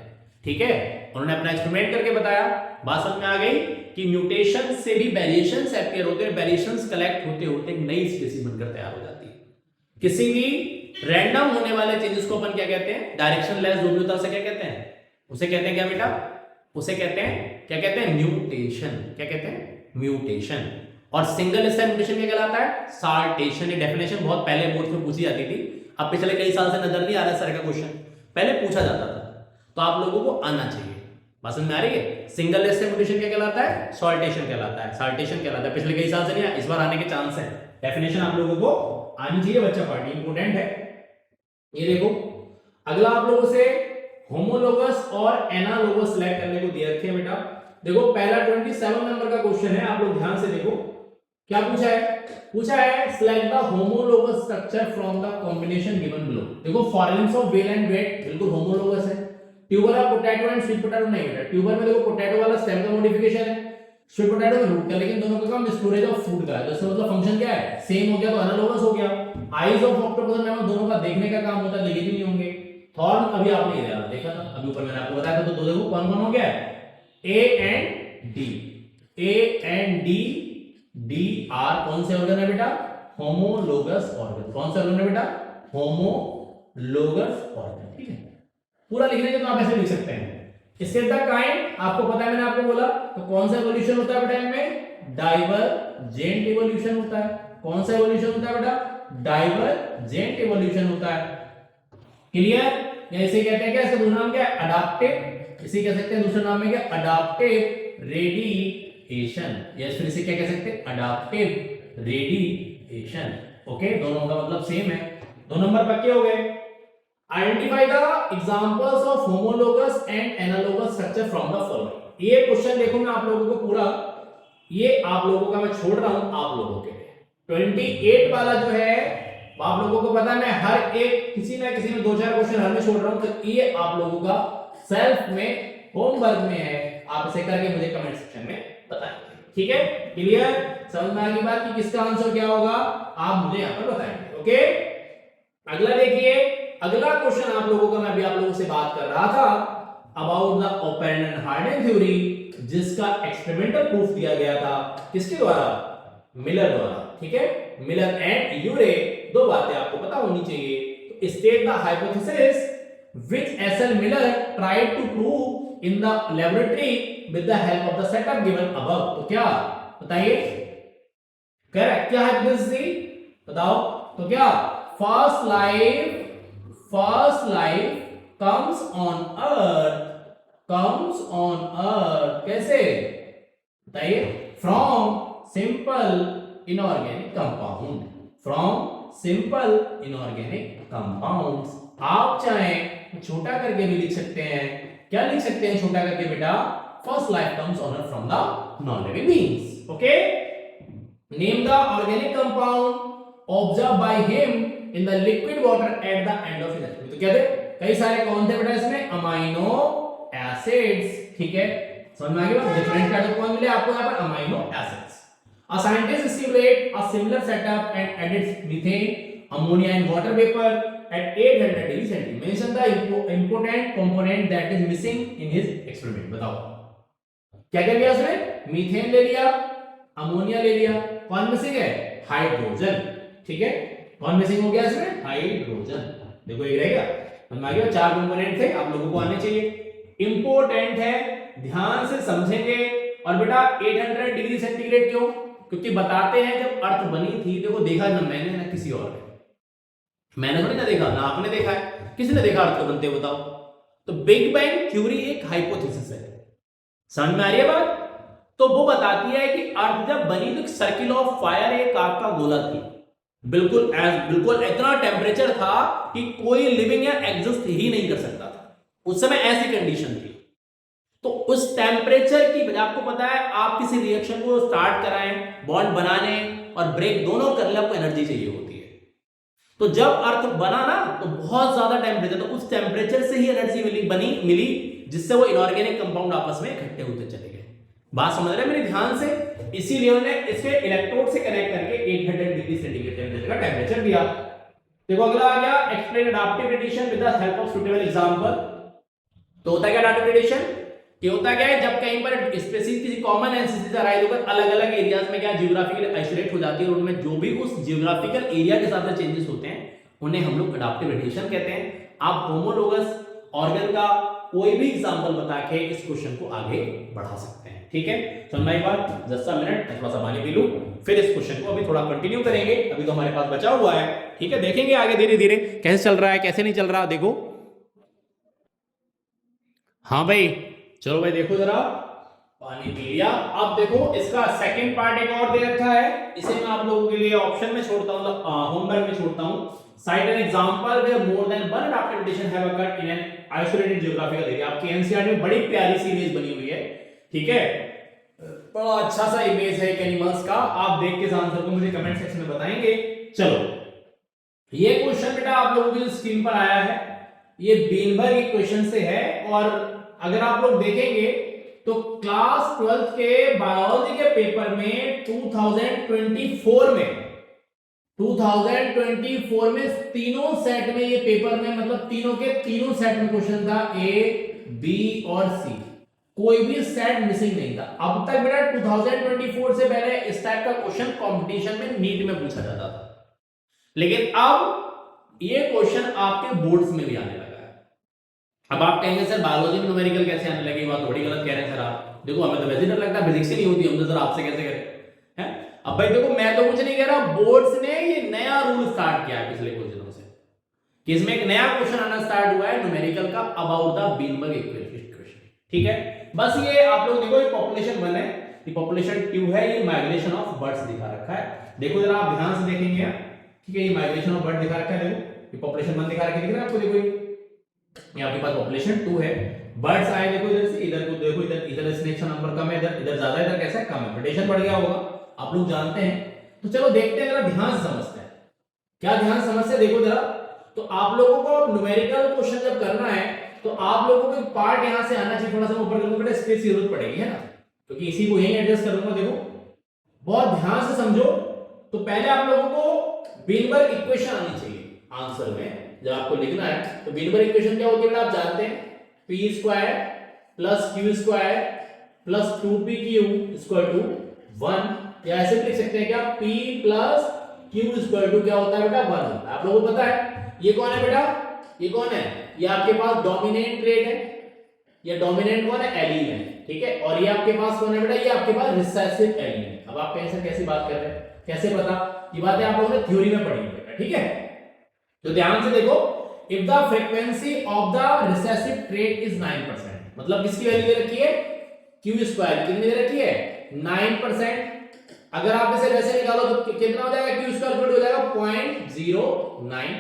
ठीक है। उन्होंने अपना एक्सपेरिमेंट करके बताया, बात समझ में आ गई कि म्यूटेशन से भी वेरिएशंस अपीयर होते हैं, वेरिएशंस कलेक्ट होते होते एक नई स्पीशीज बनकर तैयार हो जाती है। किसी भी रैंडम होने वाले चेंजेस को अपन क्या कहते हैं? डायरेक्शन लेस जो भी होता है उसे क्या कहते हैं? उसे कहते हैं क्या बेटा? उसे कहते हैं क्या? कहते हैं म्यूटेशन। क्या कहते हैं? म्यूटेशन। और सिंगल स्टेप म्यूटेशन क्या कहलाता है? साल्टेशन। ये डेफिनेशन बहुत पहले बोर्ड में पूछी जाती थी, अब पिछले कई साल से नजर नहीं आ रहा सर का क्वेश्चन, पहले पूछा जाता था, तो आप लोगों को आना चाहिए। बात समझ में आ रही है? सिंगल स्टेप म्यूटेशन क्या कहलाता है? सॉल्टेशन कहलाता है, साल्टेशन कहलाता है। पिछले कई साल से नहीं आया, इस बार आने के चांस है। डेफिनेशन आप लोगों को आनी चाहिए, बच्चा पार्टी इंपोर्टेंट है। ये देखो, अगला आप लोगों से होमोलोगस और एनालोगस सिलेक्ट करने को दिया रखे बेटा। देखो पहला 27 नंबर का क्वेश्चन है, आप लोग ध्यान से देखो क्या पूछा है। पूछा है select the homologous structure from the combination given below. देखो फॉरेंस ऑफ वेल एंड वेट बिल्कुल होमोलोगस है। Tuber of potato and sweet potato नहीं है। ट्यूबर में देखो पोटैटो वाला स्टेम का मॉडिफिकेशन है, स्वीट पोटैटो में रूट का, लेकिन दोनों का काम स्टोरेज ऑफ फूड का है। तो मतलब फंक्शन क्या है? सेम हो गया, तो एनालोगस हो गया। आईज ऑफ ऑक्टोपस में दोनों का देखने का काम होता है, लेकिन नहीं होंगे। थॉर्न अभी आपने देखा था, अभी ऊपर मैंने आपको बताया था। तो दो देखो कौन कौन हो गया? A and D, A and D, D R कौन से ऑर्गन है बेटा? Homologous organ. कौन से ऑर्गन है बेटा? Homologous organ. ठीक है, पूरा लिखने के तो आप ऐसे लिख सकते हैं। स्टेट द काइंड, आपको पता है, मैंने आपको बोला तो कौन सा इवोल्यूशन होता है बेटा इनमें? डाइवर्जेंट इवोल्यूशन होता है। कौन सा इवोल्यूशन होता है बेटा? डाइवर्जेंट इवोल्यूशन होता है। क्लियर? इसे कहते हैं क्या? इसका दूसरा नाम क्या है? अडॉप्टिव। इसे कह सकते हैं दूसरा नाम है क्या? Adoptive radiation. या फिर इसे क्या कह सकते हैं? Adoptive radiation. ओके, दोनों का मतलब सेम है। 2 नंबर पक्के हो गए। Identify the examples of homologous and analogous structure from the following. ये क्वेश्चन देखो मैं आप लोगों को पूरा, ये आप लोगों का मैं छोड़ रहा हूं आप लोगों के लिए। 28 वाला जो है आप लोगों को पता है, मैं हर एक किसी ना किसी में 2-4 क्वेश्चन हर में छोड़ रहा हूं, तो ये आप लोगों का सेल्फ में होमवर्क में है। आप इसे करके मुझे कमेंट सेक्शन में बताएं। ठीक है, क्लियर? समझ में आ गई बात कि किसका आंसर क्या होगा? आप मुझे यहां पर बताएंगे। ओके, अगला देखिए, अगला क्वेश्चन आप लोगों का मैं अभी आप लोगों से बात कर रहा था about the operon harden theory, जिसका एक्सपेरिमेंटल प्रूफ दिया गया था किसके द्वारा? मिलर द्वारा। ठीक है, मिलर एंड यूरे, दो बातें आपको पता होनी चाहिए। तो state the hypothesis which SL Miller tried to prove in the laboratory with the help of the setup given above. तो क्या बताइए, करेक्ट क्या हाइपोथेसिस थी? बताओ तो क्या? First life comes on earth कैसे बताइए? From simple inorganic compounds. आप चाहें छोटा करके भी लिख सकते हैं। क्या लिख सकते हैं छोटा करके बेटा? First life comes on earth from the non living beings. Okay, name the organic compound observe by him in the liquid water at the end of his experiment. तो क्या थे? कई सारे कौन थे बेटा इसमें? Amino acids. ठीक है, समझ में आ गया? डिफरेंट काइंड ऑफ कौन मिले आपको यहां पर? Amino acids. A scientist simulate a similar setup and added methane, ammonia and water vapour at 800 degree centigrade. Mention the important component that is missing in his experiment. बताओ क्या क्या लिया उसने? मीथेन ले लिया, अमोनिया ले लिया, कौन मिसिंग है? हाइड्रोजन। ठीक है, कौन मिसिंग हो गया इसमें? हाइड्रोजन। देखो एक रह गया, समझ आ गया? 4 कंपोनेंट थे, आप लोगों को आने चाहिए। इंपॉर्टेंट है, ध्यान से समझेंगे। और बेटा 800 डिग्री सेंटीग्रेड क्यों? क्योंकि बताते हैं जब अर्थ बनी थी, देखो देखा ना मैंने ना किसी और ने, मैंने थोड़ी ना देखा, ना आपने देखा है, किसने देखा अर्थ को बनते? बताओ। तो बिग बैंग थ्योरी एक हाइपोथेसिस है, समझ में आ रही है बात? तो वो बताती है कि अर्थ जब बनी तो सर्किल ऑफ फायर एक आग का गोला थी, बिल्कुल इतना टेम्परेचर था कि कोई लिविंग या एग्जिस्ट ही नहीं कर सकता था, उस समय ऐसी कंडीशन थी। तो उस टेम्परेचर की वजह, आपको पता है आप किसी रिएक्शन को स्टार्ट कराएं, बॉन्ड बनाने और ब्रेक दोनों कर ले, आपको एनर्जी चाहिए होती है। तो जब अर्थ बना ना तो बहुत ज्यादा टेम्परेचर, तो उस टेम्परेचर से ही एनर्जी मिली जिससे वो इनऑर्गेनिक कंपाउंड आपस में इकट्ठे होते चले गए। बात समझ रहे हैं मेरे ध्यान से? इसीलिए उन्होंने इसके इलेक्ट्रोड से कनेक्ट करके 800 डिग्री सेंटीग्रेड टेम्परेचर का टेम्परेचर दिया। देखो अगला आ गया, explain adaptive radiation with the help of suitable example. तो होता क्या अडैप्टिव रेडिएशन? कि होता क्या है, जब कहीं पर स्पेसिफिक किसी कॉमन एंसिस अराइज होकर अलग अलग एरियाज में क्या जियोग्राफिकली आइसोलेट हो जाती है, और उनमें जो भी उस जियोग्राफिकल एरिया के हिसाब से चेंजेस होते हैं उन्हें हम लोग अडैप्टिव रेडिएशन कहते हैं। आप होमोलोगस ऑर्गन का कोई भी एग्जांपल बता के इस क्वेश्चन को आगे बढ़ा सकते हैं। ठीक है, समझ में आई बात? 10 मिनट मैं थोड़ा सा पानी पी लूं, फिर इस क्वेश्चन को अभी थोड़ा कंटिन्यू करेंगे। अभी तो हमारे पास बचा हुआ है, ठीक है, देखेंगे आगे धीरे धीरे कैसे चल रहा है कैसे नहीं चल रहा। देखो हाँ भाई, चलो भाई देखो जरा, पानी पी लिया। अब देखो इसका सेकंड पार्ट एक और दे रखा है, इसे मैं आप लोगों के लिए ऑप्शन में छोड़ता हूं, होमवर्क में छोड़ता हूं। Cite an example where more than one adaptive adaptation have occurred in an isolated geographical area। आपकी एनसीईआरटी में बड़ी प्यारी सी इमेज बनी हुई है, ठीक है, बड़ा अच्छा सा इमेज है एक एनिमल्स का। आप देख के आंसर को मुझे कमेंट सेक्शन में बताएंगे। चलो ये क्वेश्चन बेटा आप लोगों की स्क्रीन पर आया है, ये बीनबर्ग इक्वेशन से है। और अगर आप लोग देखेंगे तो क्लास 12th के बायोलॉजी के पेपर में 2024 में तीनों सेट में ये पेपर में, मतलब तीनों के तीनों सेट में क्वेश्चन था, ए बी और सी, कोई भी सेट मिसिंग नहीं था। अब तक बेटा 2024 से पहले इस टाइप का क्वेश्चन कंपटीशन में नीट में पूछा जाता था, लेकिन अब ये क्वेश्चन आपके बोर्ड्स में भी आने लगा है। अब आप कहेंगे सर बायोलॉजी में न्यूमेरिकल कैसे आने लगे, बात थोड़ी गलत कह रहे हैं सर आप। देखो हमें तो वैसे डर लगता है, फिजिक्स ही नहीं होती, हम तो सर आपसे कैसे करें हैं? अब भाई देखो मैं तो कुछ नहीं कह रहा, बोर्ड्स ने ये नया रूल स्टार्ट किया है पिछले कुछ दिनों से, कि इसमें एक नया क्वेश्चन आना स्टार्ट हुआ है न्यूमेरिकल का अबाउट द बीनबर्ग इक्वेशन। ठीक है, बस ये आप लोग देखो, ये पॉपुलेशन 1 है, ये पॉपुलेशन 2 है, ये माइग्रेशन ऑफ बर्ड्स दिखा रखा है। देखो जरा आप ध्यान से देखेंगे, ठीक है, ये माइग्रेशन ऑफ बर्ड दिखा रखा है। देखो ये पॉपुलेशन 1 दिखा रखा है, दिख रहा है आपको? देखो ये आपके पास पॉपुलेशन 2 है, बर्ड्स आए देखो इधर से, इधर को देखो, इधर सिलेक्शन नंबर कम है, इधर ज्यादा, इधर कैसा है? कम है, प्रेडिक्शन बढ़ गया होगा, आप लोग जानते हैं। तो चलो देखते हैं, जरा ध्यान से समझते हैं। क्या ध्यान समझते हैं? देखो जरा, तो आप लोगों को न्यूमेरिकल क्वेश्चन जब करना है तो आप लोगों को एक पार्ट यहां से आना चाहिए, थोड़ा सा ऊपर कर दूंगा, स्पेस की जरूरत पड़ेगी, है ना, क्योंकि इसी को यहीं एडजस्ट कर दूंगा। देखो बहुत ध्यान से समझो। तो पहले आप लोगों को बीनबर्ग इक्वेशन आनी चाहिए आंसर में, जब आपको लिखना है। तो बीनबर्ग इक्वेशन क्या होती है आप जानते हैं, p square plus q square plus 2pq equal to 1, या ऐसे भी लिख सकते हैं क्या, p plus q equal to क्या होता है बेटा? 1 होता है। आप लोगों को पता है ये कौन है बेटा? ये कौन है? ये आपके पास डोमिनेंट ट्रेट है, ये डोमिनेंट कौन है? एलीन है, ठीक है। और ये आपके पास कौन है बेटा? ये आपके पास रिसेसिव एलीन है। अब आप कहें सर कैसी बात कर रहे हैं, कैसे पता? ये बातें आप लोगों ने थ्योरी में पढ़ी है, ठीक है। तो ध्यान से देखो, if the frequency of the recessive trait is 9%, मतलब किसकी वैल्यू दे रखी है? q स्क्वायर कितनी दे रखी है? 9%। अगर आप इसे वैसे निकालो तो कितना हो जाएगा? q स्क्वायर हो जाएगा 0.09।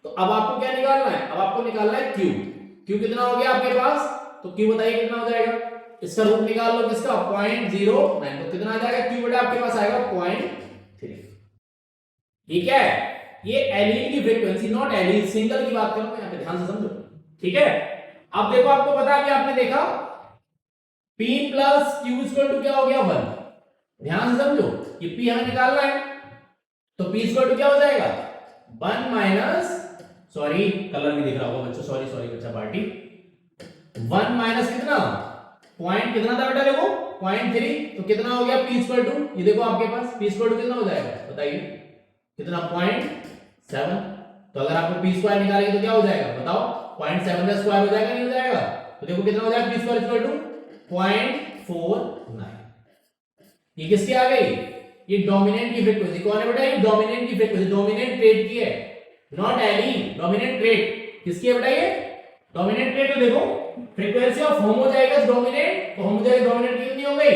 तो अब आपको क्या निकालना है? अब आपको निकालना है q। q कितना हो गया आपके पास? तो q बताइए कितना हो जाएगा? इसका रूट निकाल लो, किसका? 0.09। तो कितना आ जाएगा? q बेटा आपके पास आएगा 0.3। ये क्या है? ये एलीन की फ्रीक्वेंसी, नॉट एलीन, सिंगल की बात करूं यहां पे, ध्यान से समझो, ठीक है। अब देखो आपको पता है कि आपने देखा p plus q equal to क्या हो गया? 1। ध्यान से समझो, ये p हमें निकालना है, तो p इक्वल टू क्या हो जाएगा? 1 माइनस सॉरी कलर भी दिख रहा होगा बच्चों, सॉरी सॉरी बच्चा पार्टी। 1 माइनस कितना पॉइंट कितना था बेटा देखो 0.3, तो कितना हो गया p स्क्वायर टू, ये देखो आपके पास p स्क्वायर टू कितना हो जाएगा बताइए कितना 0.7। तो अगर आपको p स्क्वायर निकालेंगे तो क्या हो जाएगा बताओ 0.7 का स्क्वायर हो जाएगा नहीं हो जाएगा, तो देखो कितना हो जाएगा p स्क्वायर इक्वल टू 0.49। ये किसकी आ गई, ये डोमिनेंट की फ्रीक्वेंसी। कौन है बेटा ये डोमिनेंट की फ्रीक्वेंसी, डोमिनेंट ट्रेड की है, नॉट एनी, डोमिनेंट ट्रेड किसकी है बेटा ये डोमिनेंट ट्रेड। तो देखो फ्रीक्वेंसी ऑफ होमोजाइगस डोमिनेंट, तो होमोजाइगस डोमिनेंट कितनी हो गई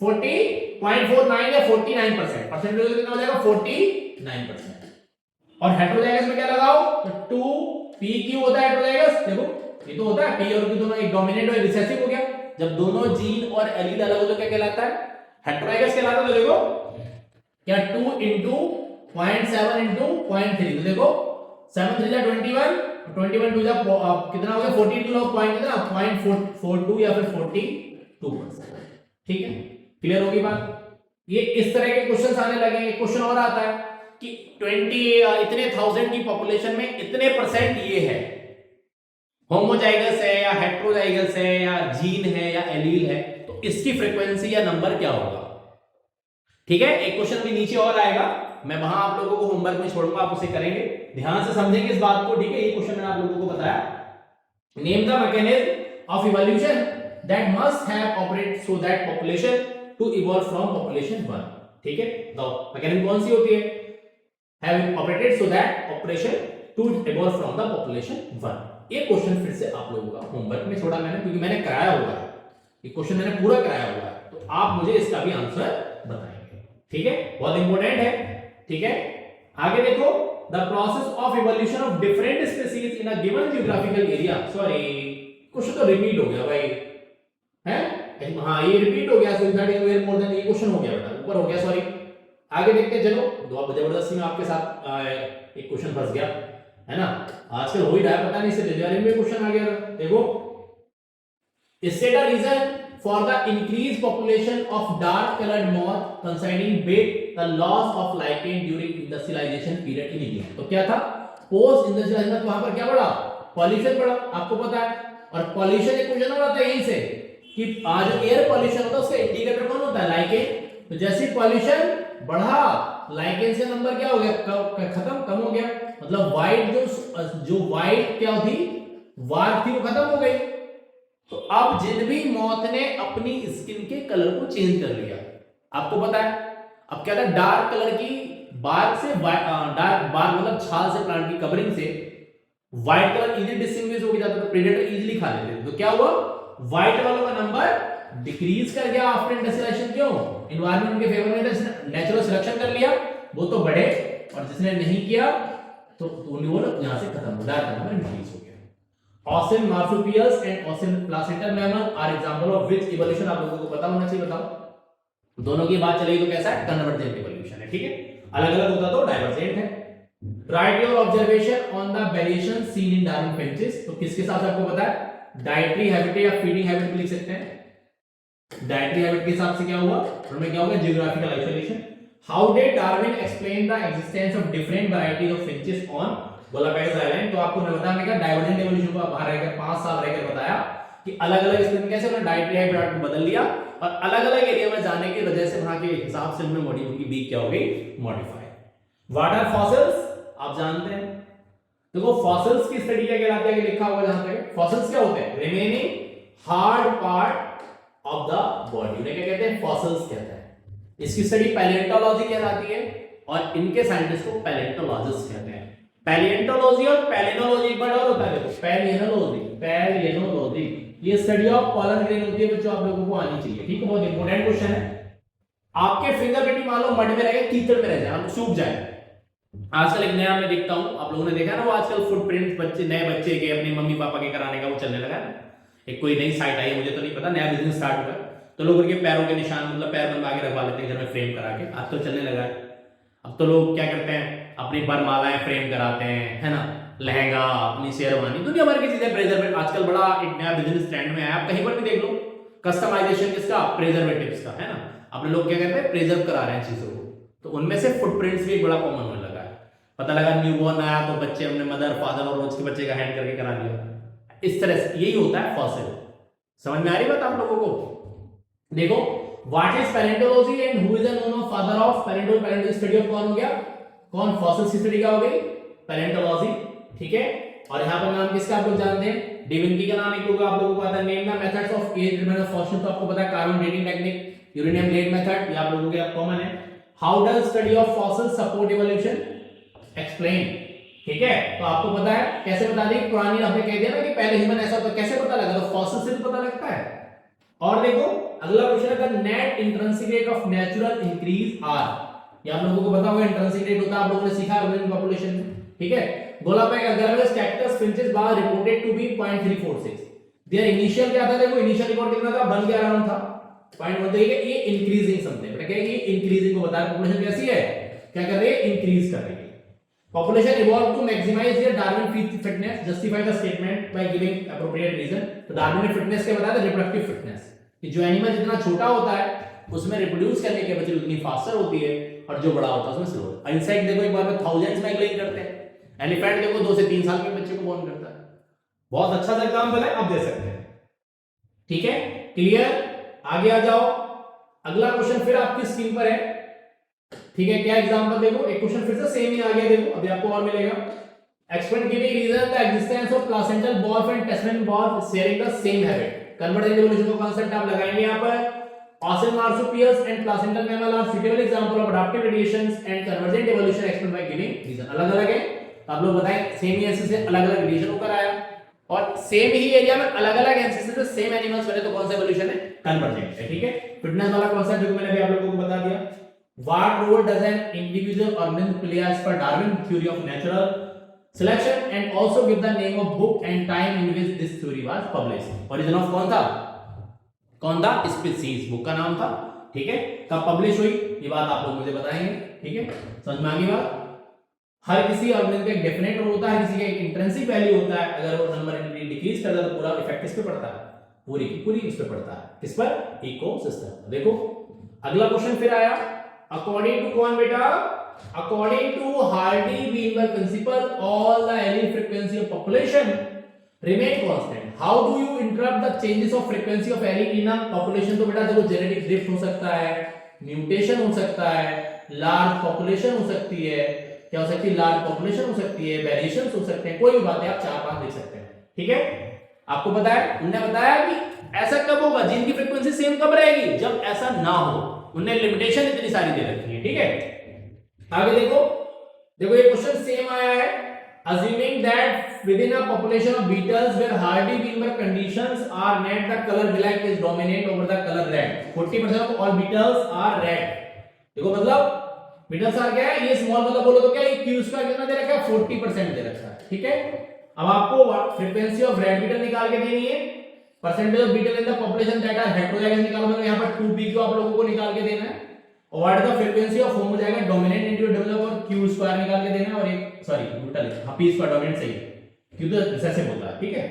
40.49 या 49%, परसेंटेज कितना हो जाएगा 49%। और हेटेरोजाइगस में क्या लगाओ तो 2pq होता है हेटेरोजाइगस, देखो ये तो होता है p और q दोनों एक डोमिनेंट और रिसेसिव हो गया, जब दोनों जीन और एलील अलग हो तो क्या कहलाता है हेटेरोजाइगस कहलाता है। तो देखो क्या 2 into 0.7 into 0.3, तो देखो 7 3 जा 21, 21 2 जा कितना हो गया 42 लॉग पॉइंट कितना 0.42 या फिर 42%। ठीक है क्लियर होगी बात। ये इस तरह के क्वेश्चंस आने लगे। एक क्वेश्चन और आता है कि 20 इतने 1000 की पॉपुलेशन में इतने परसेंट ये है होमोजाइगस है या हेटेरोजाइगस है या जीन है या एलील है, तो इसकी फ्रीक्वेंसी या नंबर क्या होगा। ठीक है एक क्वेश्चन भी नीचे और आएगा, मैं वहां आप लोगों को होमवर्क में छोड़ूंगा, आप उसे करेंगे, ध्यान से समझेंगे इस बात को। ठीक है ये क्वेश्चन मैंने आप लोगों को बताया, name the mechanism of evolution that must have operate so that population two evolve from population 1। ठीक है तो मैकेनिज्म कौन सी होती है, have operated so that operation two evolve from the population 1। ये क्वेश्चन फिर से आप लोगों का होमवर्क में छोड़ा मैंने, क्योंकि मैंने कराया हुआ है ये क्वेश्चन, मैंने पूरा कराया हुआ है, तो आप मुझे इसका भी आंसर बताएंगे। ठीक है बहुत इंपॉर्टेंट है। ठीक है आगे देखो, the process of evolution of different species in a given geographical area. Sorry question तो रिपीट हो गया भाई है, हाँ ये रिपीट हो गया, so that is very more than, ये क्वेश्चन हो गया बेटा ऊपर हो गया, सॉरी आगे देखते हैं। चलो दो जबरदस्ती में आपके साथ एक क्वेश्चन फंस गया है ना, आजकल हो ही रहा है पता नहीं, इससे दिवाली में क्वेश्चन आ गया। देखो state a reason for the increased population of dark colored moth concerning bait the loss of lichen during industrialization period in India। तो क्या था पोस्ट इंडस्ट्रियलाइजेशन, तो वहां पर क्या बढ़ा पॉल्यूशन बढ़ा, आपको पता है। और पॉल्यूशन एक क्वेश्चन और आता है यहीं से कि आज एयर पॉल्यूशन होता है उसका इंडिकेटर कौन होता है लाइकेन, तो जैसे पॉल्यूशन बढ़ा लाइकेन से नंबर क्या हो गया खत्म कम हो गया, मतलब व्हाइट जो व्हाइट क्या थी वार्क थी वो खत्म हो गई। तो अब जिन भी मौत ने अपनी स्किन के कलर को चेंज कर लिया, आपको पता है अब क्या था डार्क कलर की बार्क से डार्क बार्क मतलब छाल से प्लांट की कवरिंग से व्हाइट कलर इजीली डिस्टिंग्विश हो जाता था, प्रेडेटर इजीली खा लेते थे। तो क्या हुआ व्हाइट वालों का नंबर डिक्रीज कर गया आफ्टर इंडस्ट्रियलाइजेशन। क्यों एनवायरनमेंट के फेवर में नेचुरल सिलेक्शन कर लिया, वो तो बढ़े, और जिसने नहीं किया तो वो यहां से खत्म हो, डार्क नंबर इंक्रीज हो गया। Ocin marsupials and Ocin placental mammal are example of which evolution, आप लोगों को पता होना चाहिए, बताओ दोनों की बात चलेगी तो कैसा है कन्वर्जेंट इवोल्यूशन है। ठीक है अलग अलग होता तो डाइवर्जेंट है। Right your observation on the variation seen in Darwin finches, तो किसके साथ आपको पता है डाइटरी हैबिट या फीडिंग हैबिट भी लिख सकते हैं। डाइटरी हैबिट के हिसाब से क्या हुआ उनमें क्या होगा geographical isolation. How did Darwin explain the existence of different varieties of finches on Galapagos island. तो आपको मैं बताने का डाइवर्जेंट इवोल्यूशन को बाहर रहकर 5 साल रहकर बताया कि अलग अलग स्थिति में कैसे उन्होंने डाइटरी हैबिट को बदल लिया, और अलग अलग एरिया में जाने की वजह से वहां के हिसाब से उनमें उनकी बीक क्या हो गई मॉडिफाई। वाटर फॉसिल्स आप जानते हैं, देखो फॉसिल्स की स्टडी क्या कहलाती है, लिखा हुआ जहां तक फॉसिल्स क्या होते हैं remaining hard part of the body, उन्हें क्या कहते हैं फॉसिल्स कहते हैं। इसकी स्टडी पैलियोंटोलॉजी कहलाती है और इनके साइंटिस्ट को पैलियोंटोलॉजिस्ट कहते हैं। पैलियोंटोलॉजी और पैलिनोलॉजी एक बार और होता है, देखो पैलिनोलॉजी ये स्टडी ऑफ पॉलन ग्रेन होती है बच्चों, आप लोगों को आनी चाहिए। ठीक है बहुत इंपॉर्टेंट क्वेश्चन है। आपके फिंगरप्रिंट मान लो मड में रह गए कीचड़ में रह जाए हम सूख जाए, आजकल एक नया मैं देखता हूं आप लोगों ने देखा ना वो आजकल फुटप्रिंट बच्चे नए बच्चे के अपने मम्मी पापा के कराने का वो चलने लगा है, एक कोई नई साइट आई मुझे तो नहीं पता, नया बिजनेस स्टार्ट हुआ तो लोग उनके पैरों के निशान मतलब पैर बनवा के रखवा लेते हैं घर में फ्रेम करा के, आजकल चलने लगा है। अब तो लोग क्या करते हैं अपनी बरमालाएं फ्रेम कराते हैं है ना, लहंगा अपनी शेरवानी दुनिया भर की चीजें प्रेजर्वेटिव आजकल बड़ा एक नया बिजनेस ट्रेंड में है, आप कहीं पर भी देख लो कस्टमाइजेशन किसका प्रेजर्वेटिव्स का है ना, अपने लोग क्या करते हैं प्रेजर्व करा रहे हैं चीजों को, तो उनमें से फुटप्रिंट्स भी बड़ा कॉमन होने लगा है। पता लगा न्यूबॉर्न आया तो बच्चे हमने मदर फादर और उसके बच्चे का हैंड करके करा दिया। इस तरह से यही होता है फॉसिल। समझ में आ रही बात आप लोगों को? देखो, what is palaeontology and who is the known of father of palaeonto? Palaeonto study of कौन हो गया? कौन? फॉसिल्स की स्टडी क्या हो गई? पैलेंटोलॉजी। ठीक है, और यहां पर नाम किसका आप लोग जानते हैं? डिविंटी का नाम एक लोग आप लोगों को पता है। Name the methods of as treatment of fossil, तो आपको पता है carbon dating technique, uranium date method, ये आप लोगों के कॉमन है। How does study of fossil support evolution? Explain. ठीक है, तो आपको पता है कैसे बता दें? पुरानी आपने कह दिया ना कि पहले ह्यूमन ऐसा होता, कैसे पता लगा? तो फॉसिल से तो पता लगता है। और देखो अगला क्वेश्चन है, the net intrinsic rate of natural increase r. ये आप लोगों को पता होगा इंट्रिंसिक रेट होता है, आप लोगों ने सीखा है पॉपुलेशन में। ठीक है, गोला पैक अगरवेस कैक्टस फिंचेस बार reported to be 0.346। Their initial क्या था? देखो इनिशियल रिकॉर्ड कितना था? 1 के अराउंड था। 0.1। देखिए ये इंक्रीजिंग समथिंग, बेटा क्या है? ये इंक्रीजिंग को बता रहा है। पॉपुलेशन कैसी है? क्या कर रही है? इंक्रीज कर रही है। Population evolved to maximize their Darwin fitness. Justify the statement by giving appropriate reason. तो डार्विन ने फिटनेस के बताया था रिप्रोडक्टिव फिटनेस, कि जो एनिमल जितना छोटा होता है उसमें रिप्रोड्यूस करने के बजाय उतनी फास्टर होती है, और जो बड़ा होता है उसमें स्लो। इंसेक्ट देखो एक बार में थाउजेंड्स में एग्लाइन करते हैं। एलिफेंट देखो 2 से 3 साल में बच्चे को बॉर्न करता है। बहुत अच्छा सा एग्जांपल है, आप दे सकते हैं। ठीक है, क्लियर? आगे आ जाओ, अगला क्वेश्चन फिर आपकी स्क्रीन पर है। ठीक है, क्या एग्जांपल? देखो एक क्वेश्चन फिर से सेम ही आ गया। देखो अभी आपको और मिलेगा। Explain giving reason the existence of placental wolves and Tasmanian wolves sharing the same habit. Convergent evolution का कांसेप्ट आप लगाएंगे यहां पर। Fossil marsupials and placental mammal are suitable example of adaptive variations and convergent evolution explained by giving reason। अलग अलग है, आप लोग बताएं सेम ही एंसेस्टर से अलग अलग रीजन होकर आया, और सेम ही एरिया में अलग अलग एंसेस्टर से सेम एनिमल्स बने, तो कौन सा इवोल्यूशन है? कन्वर्जेंट है। ठीक है, फिटनेस वाला कांसेप्ट जो मैंने अभी आप लोगों को बता दिया। What role does an individual organism play as per Darwin theory of natural selection, and also give the name of book and time in which this theory was published। origin of कौन था? कौन था? Species, book का नाम था। ठीक है, कब पब्लिश हुई ये बात आप लोग मुझे बताएंगे। ठीक है, समझ में आ गई बात? हर किसी ऑर्गेनिज्म का एक डेफिनेट रोल होता है, किसी का एक इंट्रिंसिक वैल्यू होता है। अगर वो नंबर डिक्रीज करता है तो पूरा इफेक्ट किस पे पड़ता है? पूरी की पूरी उस पे पड़ता है। किस पर? इकोसिस्टम। देखो अगला क्वेश्चन फिर आया, अकॉर्डिंग टू कौन बेटा? According to Hardy Weinberg principle all the allele frequency of population remain constant। how do you interrupt the changes of frequency of allele in a population? तो बेटा देखो जेनेटिक ड्रिफ्ट हो सकता है, म्यूटेशन हो सकता है, लार्ज पॉपुलेशन हो सकती है, क्या हो सकती है? लार्ज पॉपुलेशन हो सकती है, वेरिएशंस हो सकते हैं, कोई भी बात है, आप 4-5 देख सकते हैं। ठीक है, आपको पता है, उन्होंने बताया कि ऐसा कब होगा, जिनकी फ्रीक्वेंसी सेम कब रहेगी? जब ऐसा ना हो। उन्होंने लिमिटेशन इतनी सारी दे रखी है। ठीक है, आगे देखो, देखो ये क्वेश्चन सेम आया है। Assuming that within a population of beetles where Hardy-Weinberg conditions are met, the color black is dominant over the color red। 40% of all beetles are red। देखो मतलब beetles are क्या है? ये स्मॉल मतलब बोलो तो क्या है? Q स्क्वायर कितना दे रखा है? 40% दे रखा है। ठीक है, अब आपको फ्रीक्वेंसी ऑफ रेड बीटल निकाल के देनी है, percentage of beetle in the population that are heterozygous निकालो, मतलब यहां पर 2p को आप लोगों को निकाल के देना है, और what is the frequency of homozygous dominant individual और Q स्क्वायर निकाल के देना है, और एक सॉरी उल्टा लिखा, हां P स्क्वायर डोमिनेंट सही है, Q तो रिसेसिव होता है। ठीक है,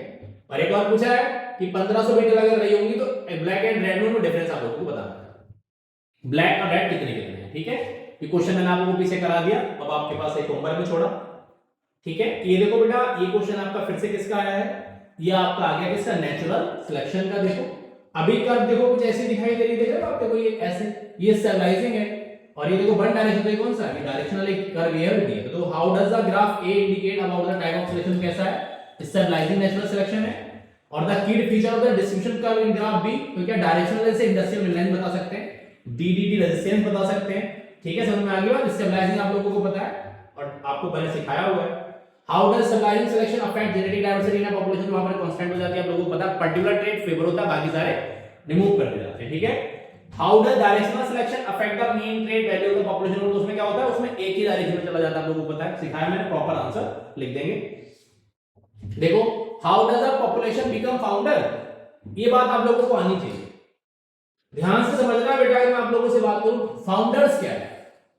और एक और पूछा है कि 1500 बीटल अगर रही होंगी तो ब्लैक एंड रेड में डिफरेंस आप लोगों को बताना है, ब्लैक और रेड कितने कितने हैं। ठीक है, ये क्वेश्चन मैंने आप लोगों को पीछे करा दिया, अब आपके पास एक होमवर्क में छोड़ा। ठीक है, ये देखो बेटा, ये क्वेश्चन आपका फिर से किसका आया है? ये आपका आ गया किसका? नेचुरल सिलेक्शन का। देखो अभी कर्व देखो कुछ ऐसे दिखाई दे रही है, आप देखो ये ऐसे, ये स्टेबलाइजिंग है, और ये देखो वन डायरेक्शन पे कौन सा है? डायरेक्शनल एक कर्व ये है। तो how does the graph A indicate about the type of selection? कैसा है? स्टेबलाइजिंग नेचुरल सिलेक्शन है। और the key feature of the distribution curve in graph B, तो क्या डायरेक्शनल से इंडस्ट्रियल रिलायंस बता सकते हैं, डीडीटी रेजिस्टेंस बता सकते हैं। ठीक है, समझ में आ गई बात? स्टेबलाइजिंग आप लोगों को पता है और आपको पहले सिखाया हुआ है। How does stabilising selection affect genetic diversity in a population? वहां पर कांस्टेंट हो जाती है, आप लोगों को पता है, पर्टिकुलर ट्रेट फेवर होता है, बाकी सारे रिमूव कर दिए जाते हैं। ठीक है, how does directional selection affect the mean trait value of the population? तो उसमें क्या होता है? उसमें एक ही डायरेक्शन में चला जाता है, आप लोगों को पता है, सिखाया मैंने, प्रॉपर आंसर लिख देंगे। देखो how does the population become founder? ये बात आप लोगों को आनी चाहिए, ध्यान से समझना बेटा। अगर मैं आप लोगों से बात करूं फाउंडर्स क्या है,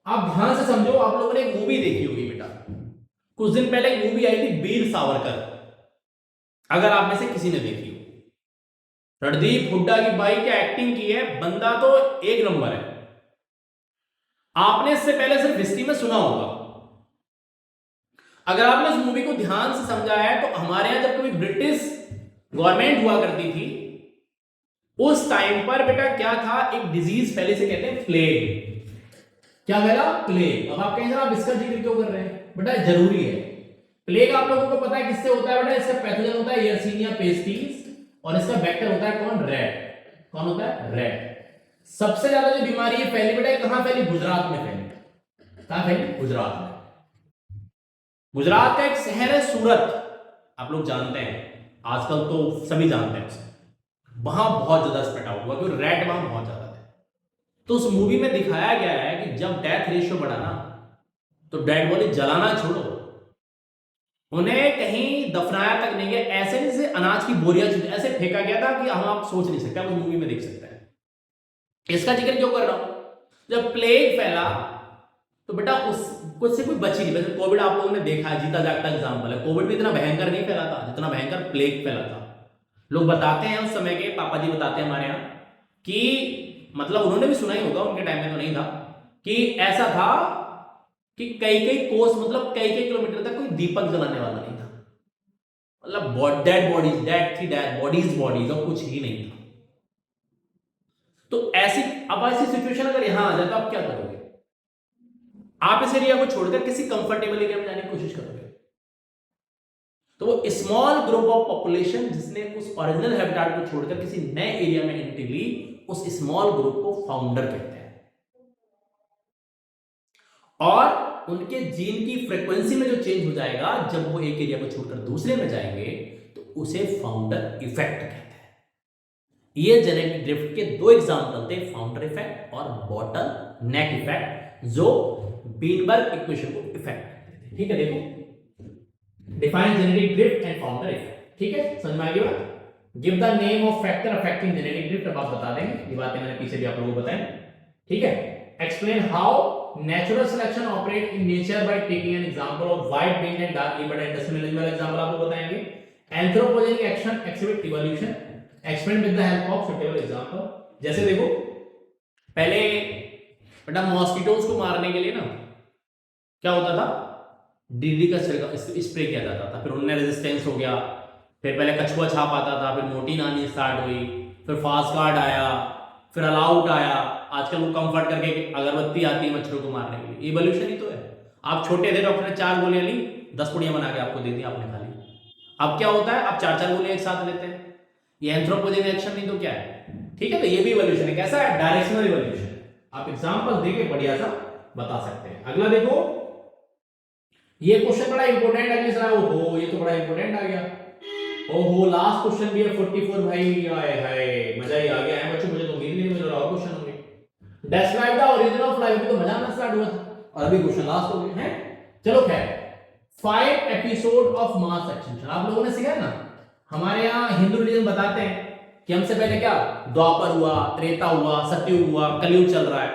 आप ध्यान से समझो। आप लोगों ने एक मूवी देखी होगी बेटा, कुछ दिन पहले एक मूवी आई थी वीर सावरकर, अगर आप में से किसी ने देखी हो। रणदीप हुड्डा की बाई क्या एक्टिंग की है, बंदा तो एक नंबर है। आपने इससे पहले सिर्फ हिस्ट्री में सुना होगा, अगर आपने इस मूवी को ध्यान से समझा है तो हमारे यहां जब कभी ब्रिटिश गवर्नमेंट हुआ करती थी उस टाइम पर बेटा क्या था, एक डिजीज फैली से कहते हैं प्लेग। क्या फैला? प्लेग। अब आप कहेंगे आप इसका जिक्र क्यों कर रहे हैं? बेटा जरूरी है। प्लेग आप लोगों को पता है किससे होता है बेटा? इसका पैथोजन होता है यर्सीनिया पेस्टिस और इसका वेक्टर होता है कौन? रैट। कौन होता है? रैट। सबसे ज्यादा जो बीमारी है फैली बेटा कहां फैली? गुजरात में फैली। कहां फैली? गुजरात में। गुजरात का एक शहर है सूरत, आप लोग जानते हैं, आजकल तो सभी जानते हैं उसे। वहां बहुत ज्यादा स्प्रेड आउट हुआ क्योंकि रैट वहां बहुत ज्यादा थे। तो उस मूवी में दिखाया गया है कि जब डेथ रेशियो बढ़ा ना तो डेड बॉडी जलाना छोड़ो, उन्हें कहीं दफनाया तक नहीं गया, ऐसे जैसे अनाज की बोरियां ऐसे फेंका गया था कि हम आप सोच नहीं सकते, आप उस मूवी में देख सकते हैं। इसका जिक्र क्यों कर रहा हूं? जब प्लेग फैला तो बेटा उस कुछ से कोई बची नहीं। वैसे कोविड आप लोगों ने देखा है, जीता जागता एग्जाम्पल है। कोविड भी इतना भयंकर नहीं फैला था जितना भयंकर प्लेग फैला था। लोग बताते हैं, उस समय के पापा जी बताते हैं हमारे यहाँ कि मतलब उन्होंने भी सुना ही होगा, उनके टाइम में तो नहीं था, कि ऐसा था कि कई कई कोस मतलब कई कई किलोमीटर तक कोई दीपक जलाने वाला नहीं था। मतलब डेड बॉडीज, डेड थी डेड बॉडीज बॉडीज और कुछ ही नहीं था। तो ऐसी अब ऐसी सिचुएशन अगर यहां आ जाए तो आप क्या करोगे? आप इस एरिया को छोड़कर किसी कंफर्टेबल एरिया में जाने की कोशिश करोगे। तो वो स्मॉल ग्रुप ऑफ पॉपुलेशन जिसने उस ओरिजिनल हैबिटेट को छोड़कर किसी नए एरिया में एंट्री ली, उस स्मॉल ग्रुप को फाउंडर कहते हैं। और उनके जीन की फ्रीक्वेंसी में जो चेंज हो जाएगा जब वो एक एरिया को छोड़कर दूसरे में जाएंगे तो उसे फाउंडर इफेक्ट कहते हैं। ये जेनेटिक ड्रिफ्ट के दो एग्जांपल थे, फाउंडर इफेक्ट और बॉटल नेक इफेक्ट, जो बीनबर्ग इक्वेशन को इफेक्ट करते थे। ठीक है, देखो define genetic drift and founder effect. ठीक है, समझ में आ गई बात? Give the name of factor affecting genetic drift. अब आप बता देंगे, ये बातें मैंने पीछे भी आप लोगों को बताई। ठीक है, explain how natural selection operate in nature by taking an example of white bean and dark bean. Industrial animal example आपको बताएंगे। Anthropogenic action exhibit evolution, explain with the help of suitable example. जैसे देखो पहले बेटा mosquitoes को मारने के लिए ना क्या होता था, डीडी का स्प्रे किया जाता था, फिर उनमें रेजिस्टेंस हो गया, फिर पहले कछुआ छाप आता था, फिर मोटी नानी स्टार्ट हुई, फिर फास्ट गार्ड आया, फिर अलाउट आया, आजकल वो कंफर्ट करके अगरबत्ती आती है मच्छरों को मारने के लिए। इवोल्यूशन ही तो है। आप छोटे थे, डॉक्टर ने 4 गोलियां ली, 10 पुड़ियां बना के आपको दे दी, आपने खा ली। अब क्या होता है, आप 4-4 गोलियां एक साथ लेते हैं। ये एंथ्रोपोजेनिक एक्शन नहीं तो क्या है? ठीक है, तो ये भी इवोल्यूशन है। कैसा है? Directional evolution. आप एग्जांपल देके बढ़िया सा बता सकते हैं। अगला देखो, ये क्वेश्चन बड़ा इंपॉर्टेंट है। किसरा? ओहो, ये तो बड़ा इंपॉर्टेंट आ गया। ओहो, लास्ट क्वेश्चन भी है 44 भाई। हाय हाय, मजा ही आ गया है बच्चों, मुझे तो उम्मीद नहीं मुझे और क्वेश्चन होंगे। Describe the origin of life, तो मजा आना स्टार्ट हुआ था और अभी क्वेश्चन लास्ट हो गए हैं। चलो खैर, 5 एपिसोड ऑफ मास एक्सटिंक्शन आप लोगों ने सीखा है ना। हमारे यहाँ हिंदू रिलीजन बताते हैं कि हमसे पहले क्या द्वापर हुआ, त्रेता हुआ, सतयुग हुआ, कलयुग चल रहा है।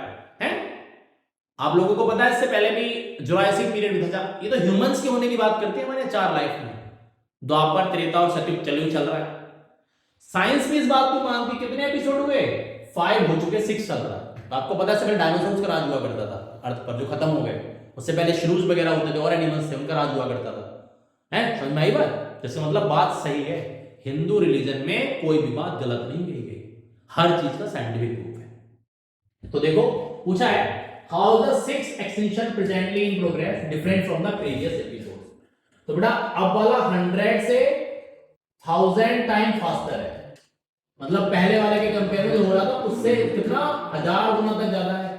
आप लोगों को पता है इससे पहले भी जुरासिक पीरियड था। ये तो ह्यूमंस के होने की बात करते हैं हमारे 4 लाइफ में, द्वापर, त्रेता और सतयुग कलयुग चल रहा है। साइंस भी इस बात को मानती। कितने एपिसोड हुए? 5 हो चुके, 6 चल रहा है। तो आपको पता है इससे डायनासोर्स का राज हुआ करता था अर्थ पर, जो खत्म हो गए। उससे पहले श्रूज वगैरह होते थे और एनिमल्स थे, उनका राज हुआ करता था। है, समझ में आई बात? जैसे मतलब बात सही है, हिंदू रिलीजन में कोई भी बात गलत नहीं कही गई, हर चीज का साइंटिफिक प्रूफ है। तो देखो पूछा है, how the 6th extinction presently in progress different from the previous episodes। तो बेटा अब वाला 100 से 1000 टाइम फास्टर है, मतलब पहले वाले के कंपेयर में जो हो रहा था उससे कितना 1000 गुना तक ज्यादा है।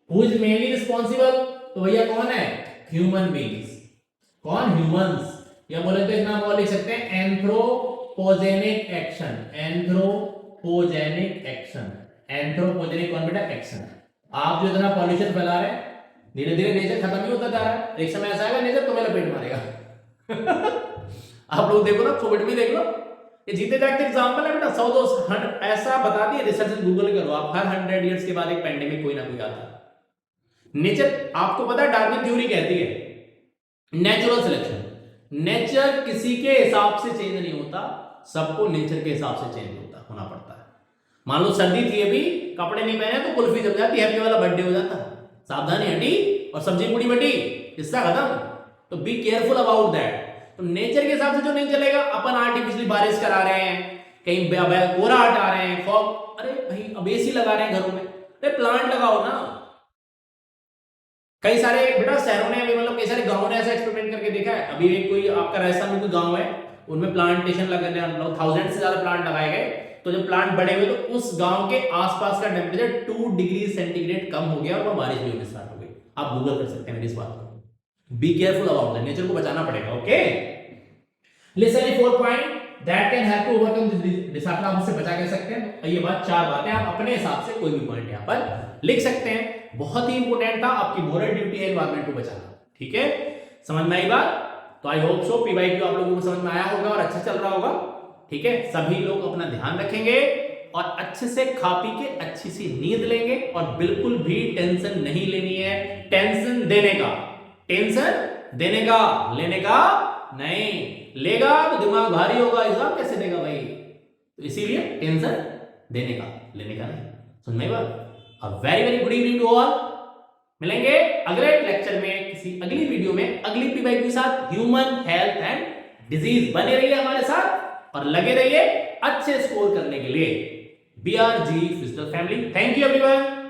Who is mainly responsible? तो भैया कौन है? Human beings. कौन? ह्यूमंस। या बोले तो इतना हम लिख सकते हैं anthropogenic action. Anthropogenic action, anthropogenic कौन बेटा? एक्शन। आप जो इतना पॉल्यूशन फैला रहे हैं, धीरे धीरे नेचर खत्म ही होता जा रहा है। एक समय ऐसा आएगा नेचर तुम्हें लपेट मारेगा। आप लोग देखो ना, कोविड में देख लो, ये जीते जागते एग्जांपल है बेटा। 100-200 ऐसा बता दिए, रिसर्च गूगल करो आप, हर 100 इयर्स के बाद एक पेंडेमिक कोई ना कोई आता है। नेचर आपको पता है, डार्विन थ्योरी कहती है नेचुरल सिलेक्शन। नेचर किसी के हिसाब से चेंज नहीं होता, सबको नेचर के हिसाब से चेंज होना पड़ता है। मान लो सर्दी थी, अभी कपड़े नहीं पहने तो कुल्फी जम जाती, हैप्पी वाला बर्थडे हो जाता, सावधानी हटी और सब्जी पूरी बटी, किस्सा खत्म। तो बी केयरफुल अबाउट दैट। तो नेचर के हिसाब से जो नहीं चलेगा, अपन आर्टिफिशियली बारिश करा रहे हैं, कहीं कोहरा हटा रहे हैं, फॉग, अरे भाई अब एसी लगा रहे हैं घरों में, अरे प्लांट लगाओ ना। कई सारे बेटा शहरों ने अभी मतलब कई सारे गांवों ने ऐसा एक्सपेरिमेंट करके देखा है। अभी एक कोई आपका राजस्थान में कोई गांव है, उनमें प्लांटेशन लगाने मतलब 1000 से ज्यादा प्लांट लगाए गए। तो जब प्लांट बड़े हुए तो उस गांव के आसपास का टेम्परेचर 2 डिग्री सेंटीग्रेड कम हो गया और वहां बारिश भी होनी स्टार्ट हो गई। आप गूगल कर सकते हैं मेरी इस बात को। Be careful about that, nature को बचाना पड़ेगा। Okay, listen 4 point that can help to overcome this. आप उससे बचा कर सकते हैं। तो ये बात 4 बातें आप अपने हिसाब से कोई भी पॉइंट यहां पर लिख सकते हैं। बहुत ही इंपॉर्टेंट था, आपकी मोरल ड्यूटी है एनवायरमेंट को बचाना। ठीक है, समझ में आई बात? तो आई होप सो पीवाईक्यू आप लोगों को समझ में आया होगा और अच्छा चल रहा होगा। ठीक है, सभी लोग अपना ध्यान रखेंगे और अच्छे से खा पी के अच्छी सी नींद लेंगे और बिल्कुल भी टेंशन नहीं लेनी है। टेंशन देने का, टेंशन देने का, लेने का नहीं। लेगा तो दिमाग भारी होगा, एग्जाम कैसे देगा भाई? तो इसीलिए टेंशन देने का, लेने का नहीं। समझ में आई बात? A very very good evening to all. मिलेंगे अगले लेक्चर में किसी अगली वीडियो में अगली पीवाईक्यू के साथ। ह्यूमन हेल्थ एंड डिजीज, बने रहिए हमारे साथ और लगे रहिए अच्छे स्कोर करने के लिए। BRG physical family. Thank you everyone.